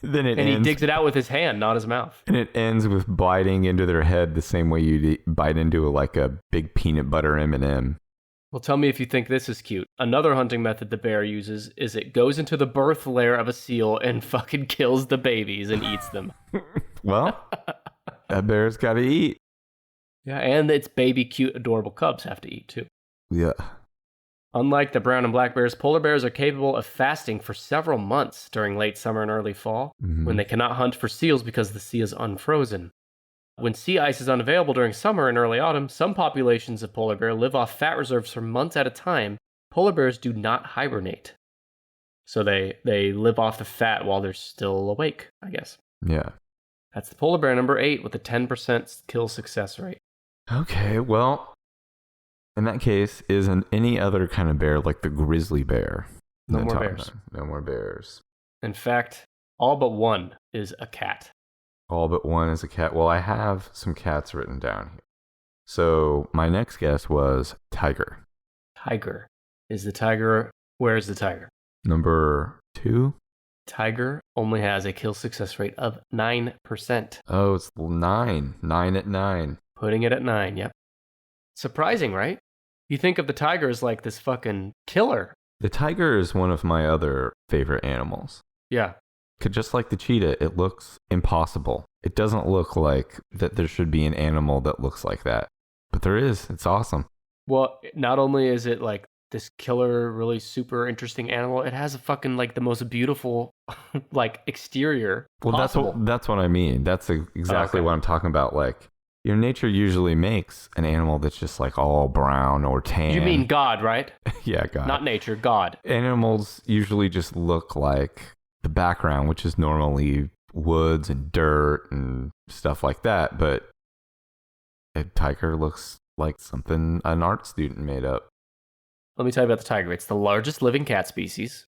then it And ends. he digs it out with his hand, not his mouth. And it ends with biting into their head the same way you bite into like a big peanut butter M&M. Well, tell me if you think this is cute. Another hunting method the bear uses is it goes into the birth lair of a seal and fucking kills the babies and eats them. Well, that bear's got to eat. Yeah, and its baby, cute, adorable cubs have to eat too. Yeah. Unlike the brown and black bears, polar bears are capable of fasting for several months during late summer and early fall, when they cannot hunt for seals because the sea is unfrozen. When sea ice is unavailable during summer and early autumn, some populations of polar bear live off fat reserves for months at a time. Polar bears do not hibernate. So they live off the fat while they're still awake, I guess. Yeah. That's the polar bear number 8 with a 10% kill success rate. Okay, well, in that case, isn't any other kind of bear like the grizzly bear? No more bears. No more bears. In fact, all but one is a cat. All but one is a cat. Well, I have some cats written down here. So my next guess was tiger. Tiger. Is the tiger... Where is the tiger? Number 2? Tiger only has a kill success rate of 9%. Oh, it's 9. 9 at 9. Putting it at 9, yep. Surprising, right? You think of the tiger as like this fucking killer. The tiger is one of my other favorite animals. Yeah. 'Cause just like the cheetah, it looks impossible. It doesn't look like that there should be an animal that looks like that. But there is. It's awesome. Well, not only is it like this killer, really super interesting animal, it has a fucking like the most beautiful like exterior possible. That's what I mean. That's exactly what I'm talking about. Like, your nature usually makes an animal that's just like all brown or tan. You mean God, right? Yeah, God. Not nature, God. Animals usually just look like the background, which is normally woods and dirt and stuff like that. But a tiger looks like something an art student made up. Let me tell you about the tiger. It's the largest living cat species.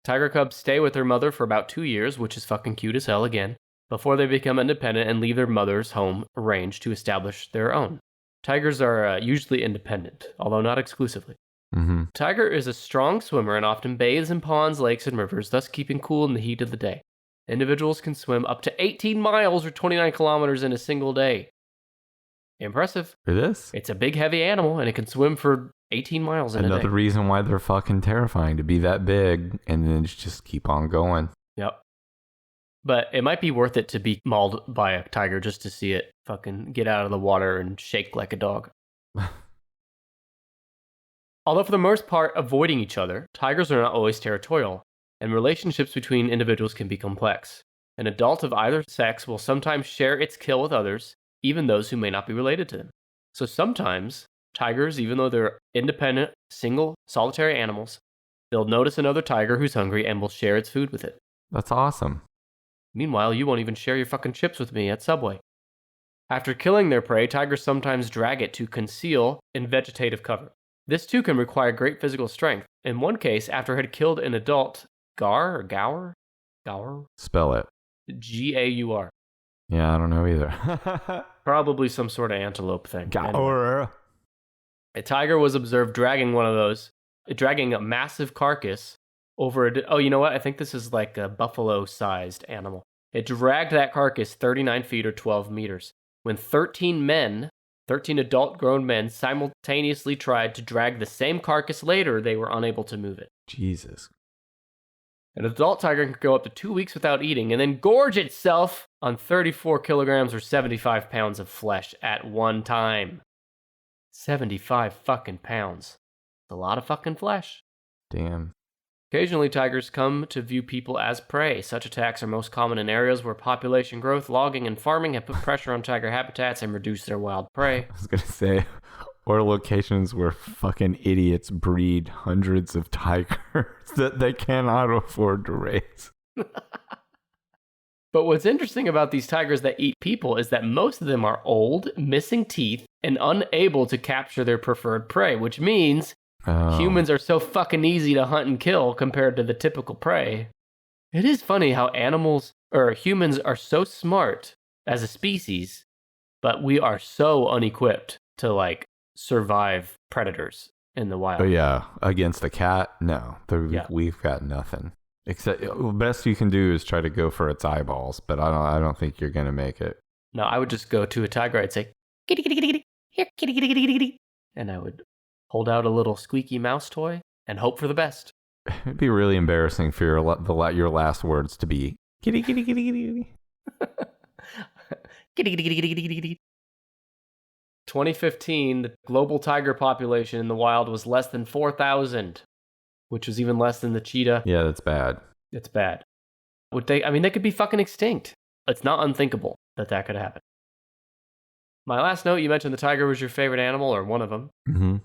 Tiger cubs stay with their mother for about 2 years, which is fucking cute as hell again, before they become independent and leave their mother's home range to establish their own. Tigers are usually independent, although not exclusively. Mm-hmm. Tiger is a strong swimmer and often bathes in ponds, lakes, and rivers, thus keeping cool in the heat of the day. Individuals can swim up to 18 miles or 29 kilometers in a single day. Impressive. It is. It's a big, heavy animal, and it can swim for 18 miles in a Another day. reason why they're fucking terrifying, to be that big and then just keep on going. Yep. But it might be worth it to be mauled by a tiger just to see it fucking get out of the water and shake like a dog. Although for the most part avoiding each other, tigers are not always territorial, and relationships between individuals can be complex. An adult of either sex will sometimes share its kill with others, even those who may not be related to them. So sometimes, tigers, even though they're independent, single, solitary animals, they'll notice another tiger who's hungry and will share its food with it. That's awesome. Meanwhile, you won't even share your fucking chips with me at Subway. After killing their prey, tigers sometimes drag it to conceal in vegetative cover. This too can require great physical strength. In one case, after it had killed an adult gaur, Spell it. Gaur. Yeah, I don't know either. Probably some sort of antelope thing. Gaur. A tiger was observed dragging a massive carcass over oh, you know what? I think this is like a buffalo-sized animal. It dragged that carcass 39 feet or 12 meters. When 13 13 adult grown men simultaneously tried to drag the same carcass later. They were unable to move it. Jesus. An adult tiger can go up to 2 weeks without eating and then gorge itself on 34 kilograms or 75 pounds of flesh at one time. 75 fucking pounds. That's a lot of fucking flesh. Damn. Occasionally, tigers come to view people as prey. Such attacks are most common in areas where population growth, logging, and farming have put pressure on tiger habitats and reduced their wild prey. I was going to say, or locations where fucking idiots breed hundreds of tigers that they cannot afford to raise. But what's interesting about these tigers that eat people is that most of them are old, missing teeth, and unable to capture their preferred prey, which means humans are so fucking easy to hunt and kill compared to the typical prey. It is funny how humans are so smart as a species, but we are so unequipped to, like, survive predators in the wild. Oh, yeah. Against a cat? No. We've got nothing. Except, the best you can do is try to go for its eyeballs, but I don't think you're going to make it. No, I would just go to a tiger, I'd say, kitty, kitty, kitty, kitty, here, kitty, kitty, kitty, kitty, and I would hold out a little squeaky mouse toy and hope for the best. It'd be really embarrassing for your last words to be kitty, kitty, kitty, kitty, kitty. Kitty, kitty, kitty, kitty, kitty, kitty. 2015, the global tiger population in the wild was less than 4,000, which was even less than the cheetah. Yeah, that's bad. It's bad. They could be fucking extinct. It's not unthinkable that could happen. My last note, you mentioned the tiger was your favorite animal, or one of them. Mm-hmm.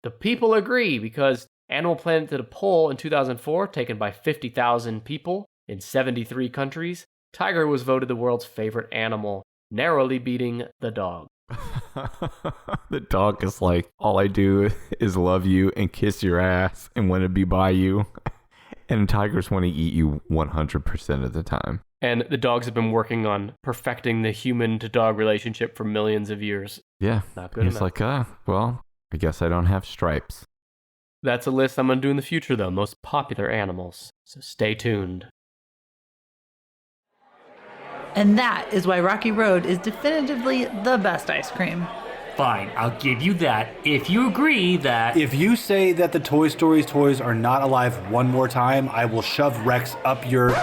The people agree, because Animal Planet did a poll in 2004 taken by 50,000 people in 73 countries. Tiger was voted the world's favorite animal, narrowly beating the dog. The dog is like, all I do is love you and kiss your ass and want to be by you. And tigers want to eat you 100% of the time. And the dogs have been working on perfecting the human-to-dog relationship for millions of years. Yeah. Not good He's enough. like, well, I guess I don't have stripes. That's a list I'm going to do in the future, though. Most popular animals. So stay tuned. And that is why Rocky Road is definitively the best ice cream. Fine, I'll give you that if you agree that... If you say that the Toy Story's toys are not alive one more time, I will shove Rex up your...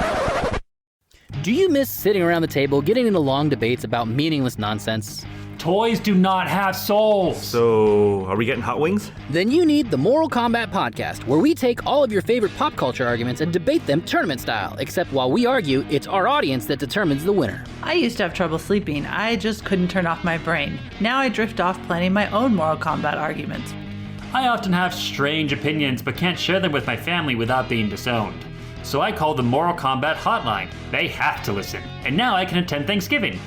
Do you miss sitting around the table getting into long debates about meaningless nonsense? Toys do not have souls. So, are we getting hot wings? Then you need the Moral Combat Podcast, where we take all of your favorite pop culture arguments and debate them tournament style, except while we argue, it's our audience that determines the winner. I used to have trouble sleeping. I just couldn't turn off my brain. Now I drift off planning my own moral combat arguments. I often have strange opinions, but can't share them with my family without being disowned. So I call the Moral Combat Hotline. They have to listen. And now I can attend Thanksgiving.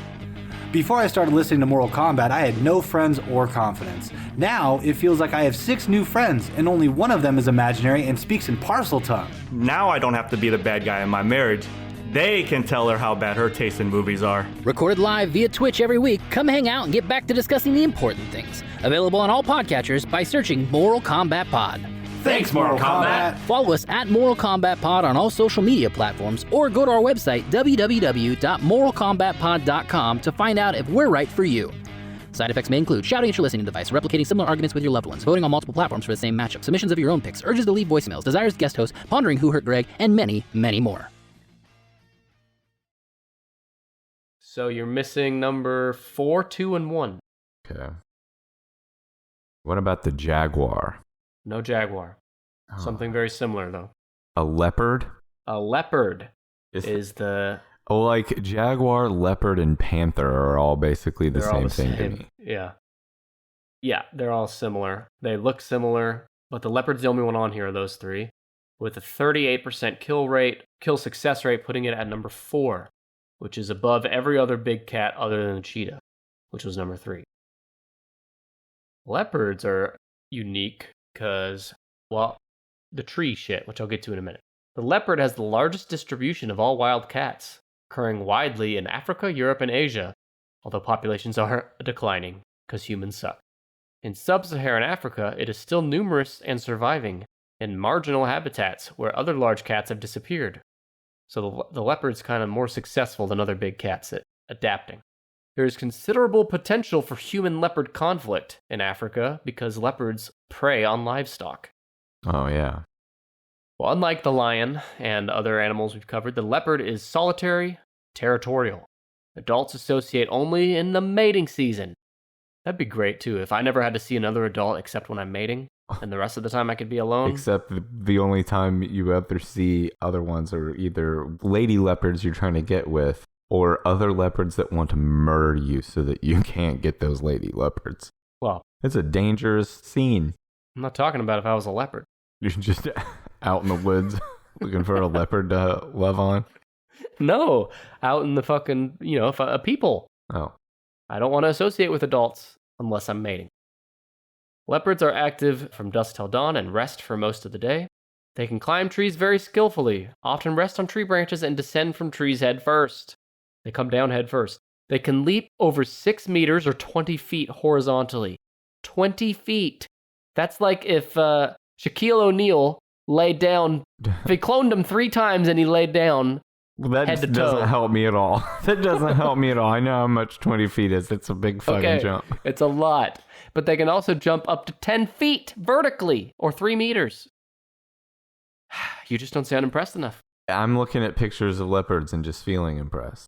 Before I started listening to Mortal Kombat, I had no friends or confidence. Now, it feels like I have 6 new friends, and only one of them is imaginary and speaks in parcel tongue. Now I don't have to be the bad guy in my marriage. They can tell her how bad her taste in movies are. Recorded live via Twitch every week, come hang out and get back to discussing the important things. Available on all podcatchers by searching Moral Combat Pod. Thanks, Mortal Kombat! Follow us at Moral Combat Pod on all social media platforms, or go to our website, www.moralcombatpod.com, to find out if we're right for you. Side effects may include shouting at your listening device, replicating similar arguments with your loved ones, voting on multiple platforms for the same matchup, submissions of your own picks, urges to leave voicemails, desires guest hosts, pondering who hurt Greg, and many, many more. So you're missing number 4, 2, and 1. Okay. What about the jaguar? No jaguar. Something very similar, though. A leopard? A leopard is the... Oh, like jaguar, leopard, and panther are all basically the same thing to me. Yeah. Yeah, they're all similar. They look similar, but the leopard's the only one on here of those 3, with a 38% kill success rate, putting it at number 4, which is above every other big cat other than the cheetah, which was number 3. Leopards are unique because, well, the tree shit, which I'll get to in a minute. The leopard has the largest distribution of all wild cats, occurring widely in Africa, Europe, and Asia, although populations are declining because humans suck. In sub-Saharan Africa, it is still numerous and surviving in marginal habitats where other large cats have disappeared. So the leopard's kind of more successful than other big cats at adapting. There is considerable potential for human-leopard conflict in Africa because leopards prey on livestock. Oh, yeah. Well, unlike the lion and other animals we've covered, the leopard is solitary, territorial. Adults associate only in the mating season. That'd be great, too, if I never had to see another adult except when I'm mating, and the rest of the time I could be alone. Except the only time you ever see other ones are either lady leopards you're trying to get with, or other leopards that want to murder you so that you can't get those lady leopards. Well, it's a dangerous scene. I'm not talking about if I was a leopard. You're just out in the woods looking for a leopard to love on? No, out in the fucking, people. Oh. I don't want to associate with adults unless I'm mating. Leopards are active from dusk till dawn and rest for most of the day. They can climb trees very skillfully, often rest on tree branches and descend from trees head first. They come down head first. They can leap over 6 meters or 20 feet horizontally. 20 feet. That's like if Shaquille O'Neal laid down, if he cloned him 3 times and he laid down head to toe. Doesn't help me at all. That doesn't help me at all. I know how much 20 feet is. It's a big fucking jump. It's a lot. But they can also jump up to 10 feet vertically or 3 meters. You just don't sound impressed enough. I'm looking at pictures of leopards and just feeling impressed.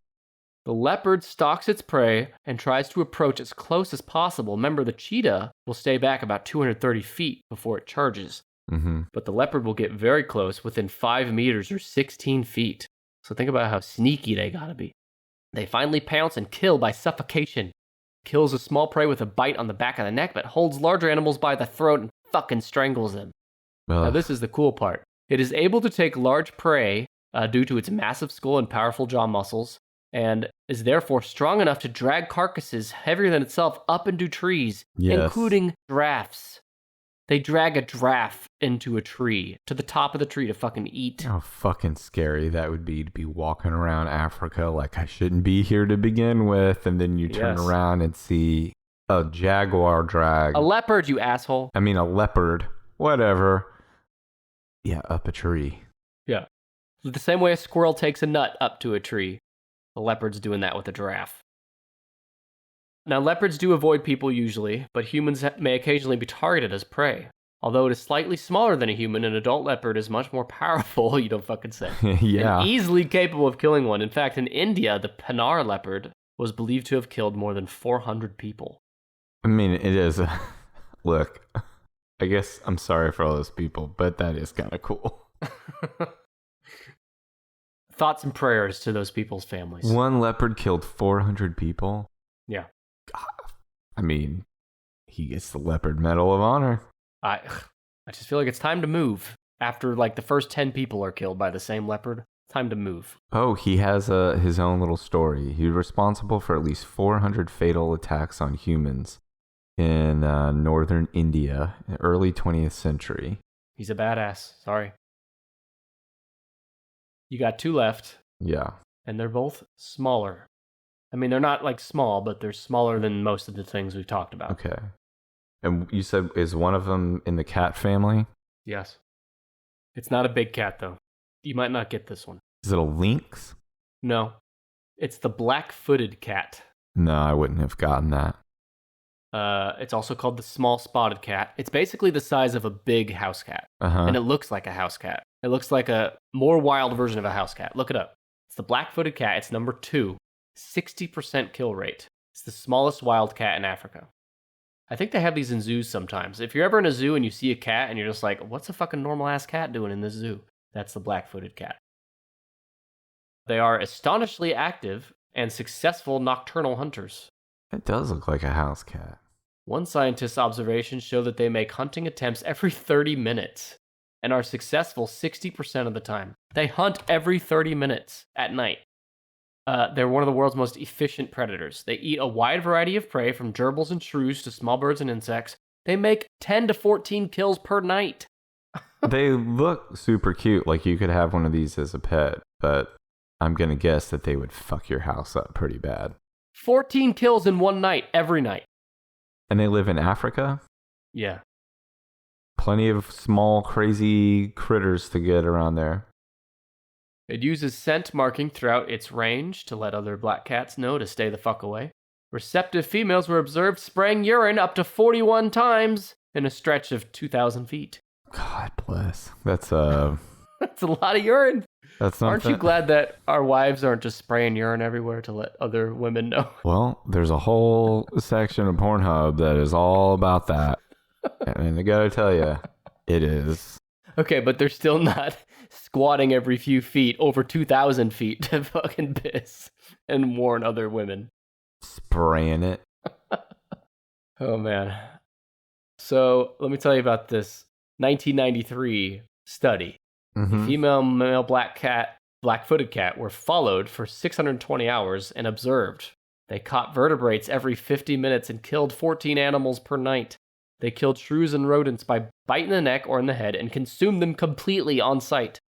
The leopard stalks its prey and tries to approach as close as possible. Remember, the cheetah will stay back about 230 feet before it charges. Mm-hmm. But the leopard will get very close, within 5 meters or 16 feet. So think about how sneaky they gotta be. They finally pounce and kill by suffocation. Kills a small prey with a bite on the back of the neck, but holds larger animals by the throat and fucking strangles them. Now this is the cool part. It is able to take large prey due to its massive skull and powerful jaw muscles, and is therefore strong enough to drag carcasses heavier than itself up into trees, including giraffes. They drag a giraffe into a tree, to the top of the tree to fucking eat. How fucking scary that would be to be walking around Africa like I shouldn't be here to begin with, and then you turn around and see a jaguar drag. A leopard, you asshole. I mean, a leopard. Whatever. Yeah, up a tree. Yeah. The same way a squirrel takes a nut up to a tree, the leopard's doing that with a giraffe. Now, leopards do avoid people usually, but humans may occasionally be targeted as prey. Although it is slightly smaller than a human, an adult leopard is much more powerful, you don't fucking say. Yeah. And easily capable of killing one. In fact, in India, the Panar leopard was believed to have killed more than 400 people. I mean, it is. Look, I guess I'm sorry for all those people, but that is kind of cool. Thoughts and prayers to those people's families. One leopard killed 400 people? Yeah. God. I mean, he gets the Leopard Medal of Honor. I just feel like it's time to move. After like the first 10 people are killed by the same leopard, time to move. Oh, he has his own little story. He was responsible for at least 400 fatal attacks on humans in northern India in the early 20th century. He's a badass. Sorry. You got 2 left. Yeah. And they're both smaller. I mean, they're not like small, but they're smaller than most of the things we've talked about. Okay. And you said, is one of them in the cat family? Yes. It's not a big cat, though. You might not get this one. Is it a lynx? No. It's the black-footed cat. No, I wouldn't have gotten that. It's also called the small spotted cat. It's basically the size of a big house cat. And it looks like a house cat. It looks like a more wild version of a house cat. Look it up. It's the black-footed cat. It's number 2. 60% kill rate. It's the smallest wild cat in Africa. I think they have these in zoos sometimes. If you're ever in a zoo and you see a cat and you're just like, what's a fucking normal-ass cat doing in this zoo? That's the black-footed cat. They are astonishingly active and successful nocturnal hunters. It does look like a house cat. One scientist's observations show that they make hunting attempts every 30 minutes and are successful 60% of the time. They hunt every 30 minutes at night. They're one of the world's most efficient predators. They eat a wide variety of prey, from gerbils and shrews to small birds and insects. They make 10 to 14 kills per night. They look super cute, like you could have one of these as a pet, but I'm going to guess that they would fuck your house up pretty bad. 14 kills in one night, every night. And they live in Africa? Yeah. Plenty of small, crazy critters to get around there. It uses scent marking throughout its range to let other black cats know to stay the fuck away. Receptive females were observed spraying urine up to 41 times in a stretch of 2,000 feet. God bless. That's That's a lot of urine. that's something. Aren't you glad that our wives aren't just spraying urine everywhere to let other women know? Well, there's a whole section of Pornhub that is all about that. And I gotta tell you, it is. Okay, but they're still not squatting every few feet over 2,000 feet to fucking piss and warn other women. Spraying it. Oh, man. So let me tell you about this 1993 study. Mhm. Female, male, black-footed cat were followed for 620 hours and observed. They caught vertebrates every 50 minutes and killed 14 animals per night. They killed shrews and rodents by biting the neck or in the head and consumed them completely on sight.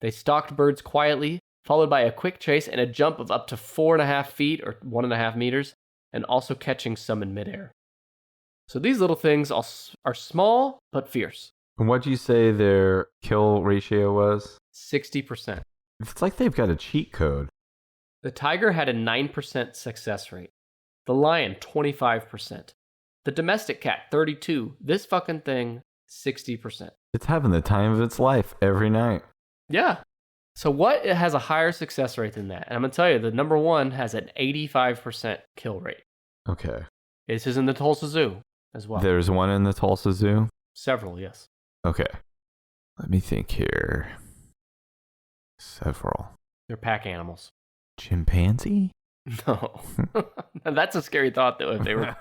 They stalked birds quietly, followed by a quick chase and a jump of up to 4.5 feet or 1.5 meters, and also catching some in midair. So these little things are small but fierce. And what'd you say their kill ratio was? 60%. It's like they've got a cheat code. The tiger had a 9% success rate. The lion, 25%. The domestic cat, 32%. This fucking thing, 60%. It's having the time of its life every night. Yeah. So what has a higher success rate than that? And I'm going to tell you, the number one has an 85% kill rate. Okay. This is in the Tulsa Zoo as well. There's one in the Tulsa Zoo? Several, yes. Okay. Let me think here. Several. They're pack animals. Chimpanzee? No. That's a scary thought, though, if they were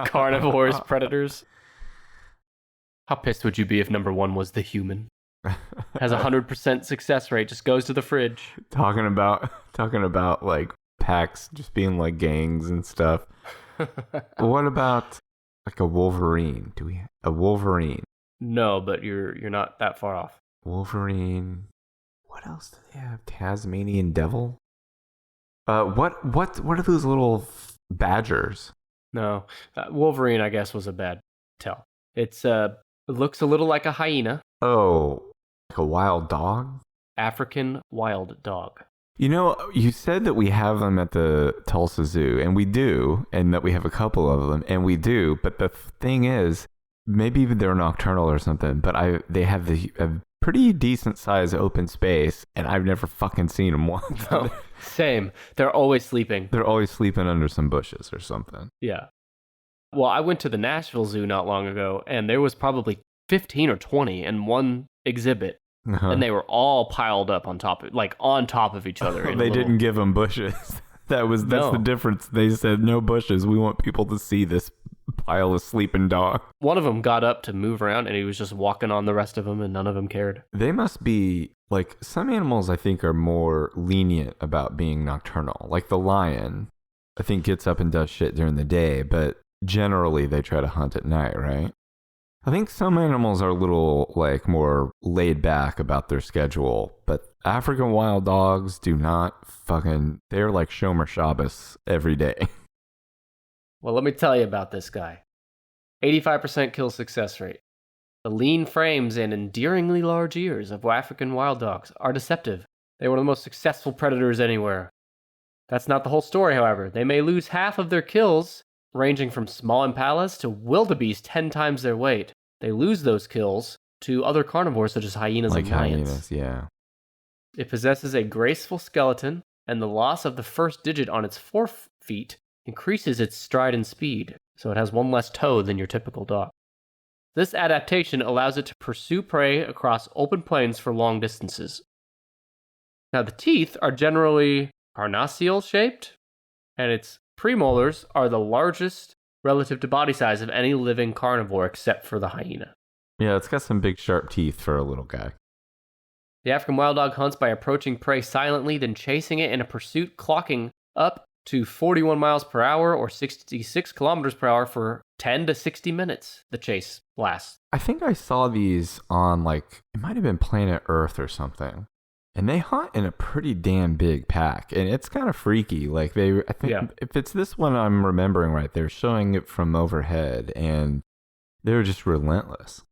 carnivores, predators. How pissed would you be if number one was the human? Has a 100% success rate, just goes to the fridge. Talking about like packs just being like gangs and stuff. What about like a Wolverine? A Wolverine? No, but you're not that far off. Wolverine. What else do they have? Tasmanian devil? What are those little badgers? No, Wolverine, I guess, was a bad tell. It looks a little like a hyena. Oh, like a wild dog? African wild dog. You know, you said that we have them at the Tulsa Zoo, and we do, and that we have a couple of them, and we do. But the thing is, maybe they're nocturnal or something, but they have a pretty decent size open space, and I've never fucking seen them once. No, same. They're always sleeping. They're always sleeping under some bushes or something. Yeah. Well, I went to the Nashville Zoo not long ago, and there was probably 15 or 20 in one exhibit. Uh-huh. And they were all piled up on top of each other. They didn't give them bushes. That's the difference. They said no bushes. We want people to see this pile of sleeping dog. One of them got up to move around, and he was just walking on the rest of them, and none of them cared. They must be like, some animals I think are more lenient about being nocturnal. Like the lion, I think gets up and does shit during the day, but generally they try to hunt at night, right? I think some animals are a little like more laid back about their schedule, but African wild dogs do not they're like Shomer Shabbos every day. Well, let me tell you about this guy. 85% kill success rate. The lean frames and endearingly large ears of African wild dogs are deceptive. They were the most successful predators anywhere. That's not the whole story, however. They may lose half of their kills, ranging from small impalas to wildebeest 10 times their weight. They lose those kills to other carnivores such as hyenas and lions. Hyenas, yeah. It possesses a graceful skeleton, and the loss of the first digit on its forefeet increases its stride and speed, so it has one less toe than your typical dog. This adaptation allows it to pursue prey across open plains for long distances. Now, the teeth are generally carnassial-shaped, and its premolars are the largest relative to body size of any living carnivore except for the hyena. Yeah, it's got some big sharp teeth for a little guy. The African wild dog hunts by approaching prey silently, then chasing it in a pursuit, clocking up to 41 miles per hour or 66 kilometers per hour for 10 to 60 minutes. The chase lasts. I think I saw these on it might have been Planet Earth or something. And they hunt in a pretty damn big pack, and it's kind of freaky. If it's this one I'm remembering right, they're showing it from overhead, and they're just relentless.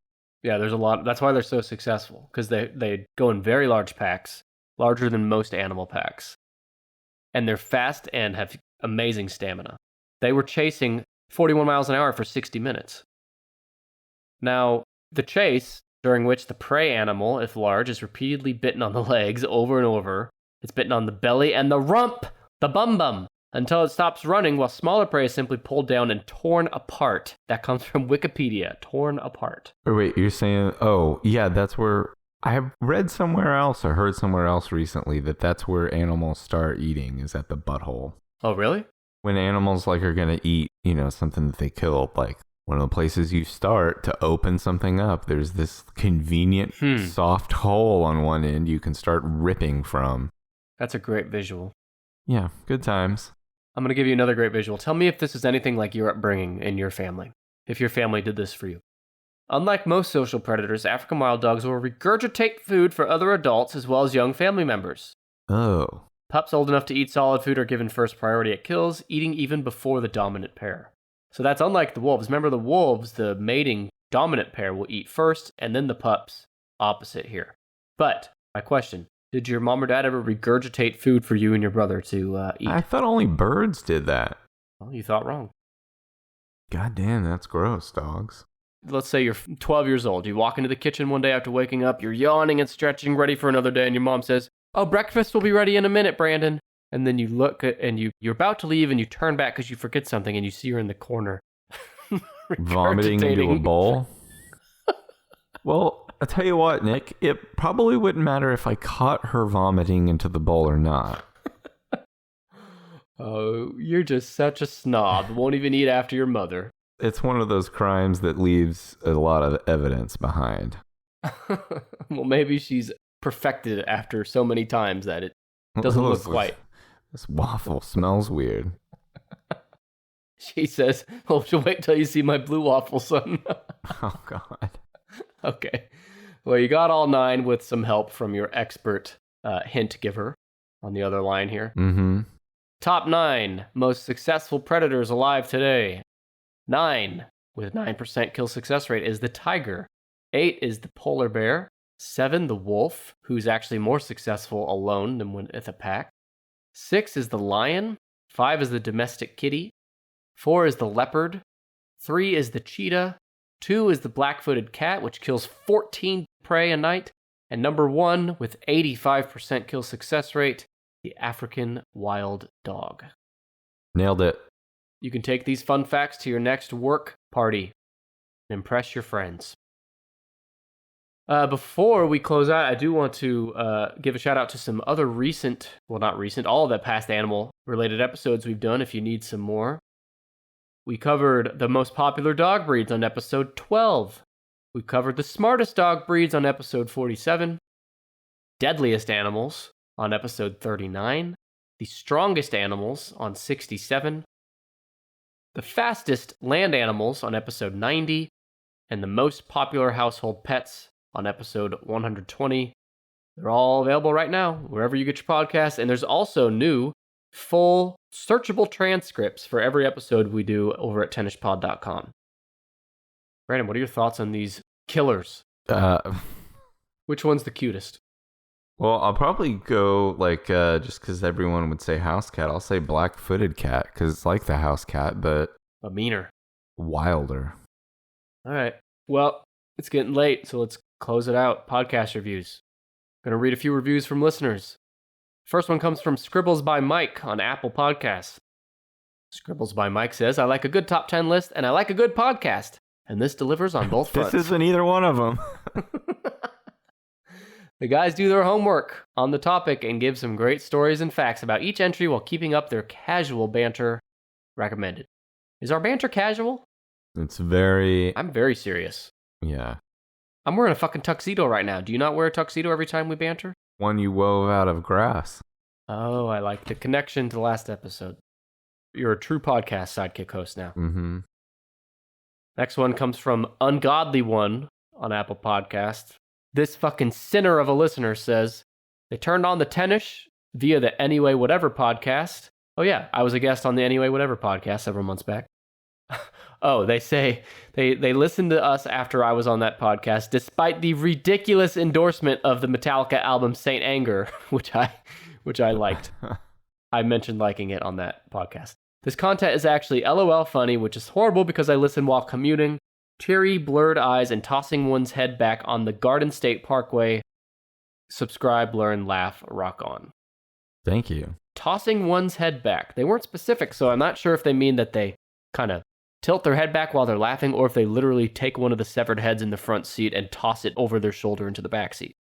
Yeah, there's a lot. That's why they're so successful, because they go in very large packs, larger than most animal packs, and they're fast and have amazing stamina. They were chasing 41 miles an hour for 60 minutes. Now, the chase, during which the prey animal, if large, is repeatedly bitten on the legs over and over. It's bitten on the belly and the rump, the bum-bum, until it stops running, while smaller prey is simply pulled down and torn apart. That comes from Wikipedia, torn apart. Wait, you're saying, oh, yeah, that's where... I have read somewhere else or heard somewhere else recently that that's where animals start eating, is at the butthole. Oh, really? When animals like are going to eat, you know, something that they killed, like one of the places you start to open something up, there's this convenient soft hole on one end you can start ripping from. That's a great visual. Yeah, good times. I'm going to give you another great visual. Tell me if this is anything like your upbringing in your family, if your family did this for you. Unlike most social predators, African wild dogs will regurgitate food for other adults as well as young family members. Oh. Pups old enough to eat solid food are given first priority at kills, eating even before the dominant pair. So that's unlike the wolves. Remember, the wolves, the mating dominant pair, will eat first, and then the pups, opposite here. But, my question, did your mom or dad ever regurgitate food for you and your brother to eat? I thought only birds did that. Well, you thought wrong. God damn, that's gross, dogs. Let's say you're 12 years old. You walk into the kitchen one day after waking up, you're yawning and stretching, ready for another day, and your mom says, "Oh, breakfast will be ready in a minute, Brandon." And then you look at, and you're about to leave, and you turn back because you forget something, and you see her in the corner. Vomiting into a bowl? Well, I'll tell you what, Nick, it probably wouldn't matter if I caught her vomiting into the bowl or not. Oh, you're just such a snob. Won't even eat after your mother. It's one of those crimes that leaves a lot of evidence behind. Well, maybe she's perfected it after so many times that it doesn't look quite. This waffle smells weird. She says, "Oh, she'll wait till you see my blue waffle, son." Oh, God. Okay. Well, you got all 9 with some help from your expert hint giver on the other line here. Mm-hmm. Top 9 most successful predators alive today. 9, with 9% kill success rate, is the tiger. 8 is the polar bear. 7, the wolf, who's actually more successful alone than with a pack. 6 is the lion. 5 is the domestic kitty. 4 is the leopard. 3 is the cheetah. 2 is the black-footed cat, which kills 14 prey a night. And number 1, with 85% kill success rate, the African wild dog. Nailed it. You can take these fun facts to your next work party and impress your friends. Before we close out, I do want to give a shout out to some other recent, well, not recent, all of the past animal-related episodes we've done if you need some more. We covered the most popular dog breeds on episode 12. We covered the smartest dog breeds on episode 47. Deadliest animals on episode 39. The strongest animals on 67. The fastest land animals on episode 90. And the most popular household pets on episode 120. They're all available right now, wherever you get your podcasts. And there's also new, full, searchable transcripts for every episode we do over at tennishpod.com. Brandon, what are your thoughts on these killers? Which one's the cutest? Well, I'll probably go, just because everyone would say house cat, I'll say black-footed cat, because it's like the house cat, but meaner. Wilder. All right. Well, it's getting late, so let's close it out. Podcast reviews. I'm going to read a few reviews from listeners. First one comes from Scribbles by Mike on Apple Podcasts. Scribbles by Mike says, "I like a good top 10 list, and I like a good podcast. And this delivers on both fronts." This isn't either one of them. The guys do their homework on the topic and give some great stories and facts about each entry while keeping up their casual banter. Recommended. Is our banter casual? It's very... I'm very serious. Yeah. I'm wearing a fucking tuxedo right now. Do you not wear a tuxedo every time we banter? One you wove out of grass. Oh, I like the connection to the last episode. You're a true podcast sidekick host now. Mm-hmm. Next one comes from Ungodly One on Apple Podcasts. This fucking sinner of a listener says, "They turned on the Tennish via the Anyway Whatever podcast." Oh yeah, I was a guest on the Anyway Whatever podcast several months back. Oh, they say they listened to us after I was on that podcast, despite the ridiculous endorsement of the Metallica album Saint Anger, which I liked. I mentioned liking it on that podcast. This content is actually LOL funny, which is horrible because I listen while commuting. Teary, blurred eyes, and tossing one's head back on the Garden State Parkway. Subscribe, learn, laugh, rock on. Thank you. Tossing one's head back. They weren't specific, so I'm not sure if they mean that they kind of tilt their head back while they're laughing, or if they literally take one of the severed heads in the front seat and toss it over their shoulder into the back seat.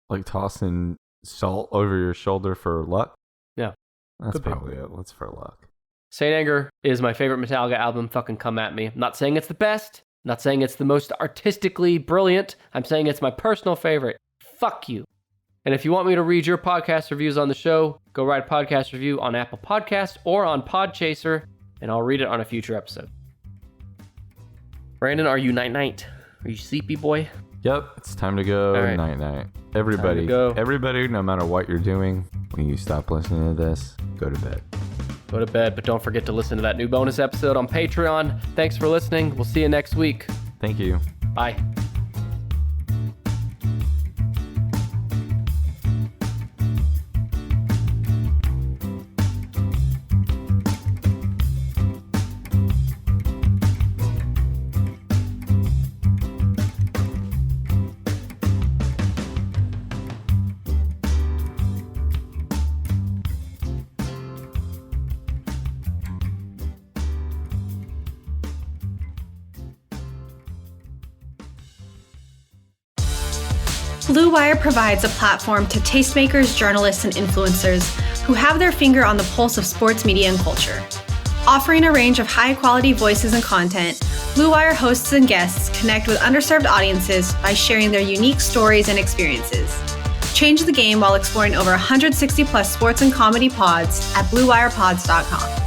Like tossing salt over your shoulder for luck? Yeah. That's probably it. That's for luck. Saint Anger is my favorite Metallica album. Fucking come at me. I'm not saying it's the best. I'm not saying it's the most artistically brilliant. I'm saying it's my personal favorite. Fuck you. And if you want me to read your podcast reviews on the show, go write a podcast review on Apple Podcasts or on Podchaser, and I'll read it on a future episode. Brandon, are you night-night? Are you sleepy, boy? Yep, it's time to go. All right. Night-night. Everybody, no matter what you're doing, when you stop listening to this, go to bed. Go to bed, but don't forget to listen to that new bonus episode on Patreon. Thanks for listening. We'll see you next week. Thank you. Bye. Blue Wire provides a platform to tastemakers, journalists, and influencers who have their finger on the pulse of sports media and culture. Offering a range of high-quality voices and content, Blue Wire hosts and guests connect with underserved audiences by sharing their unique stories and experiences. Change the game while exploring over 160-plus sports and comedy pods at BlueWirePods.com.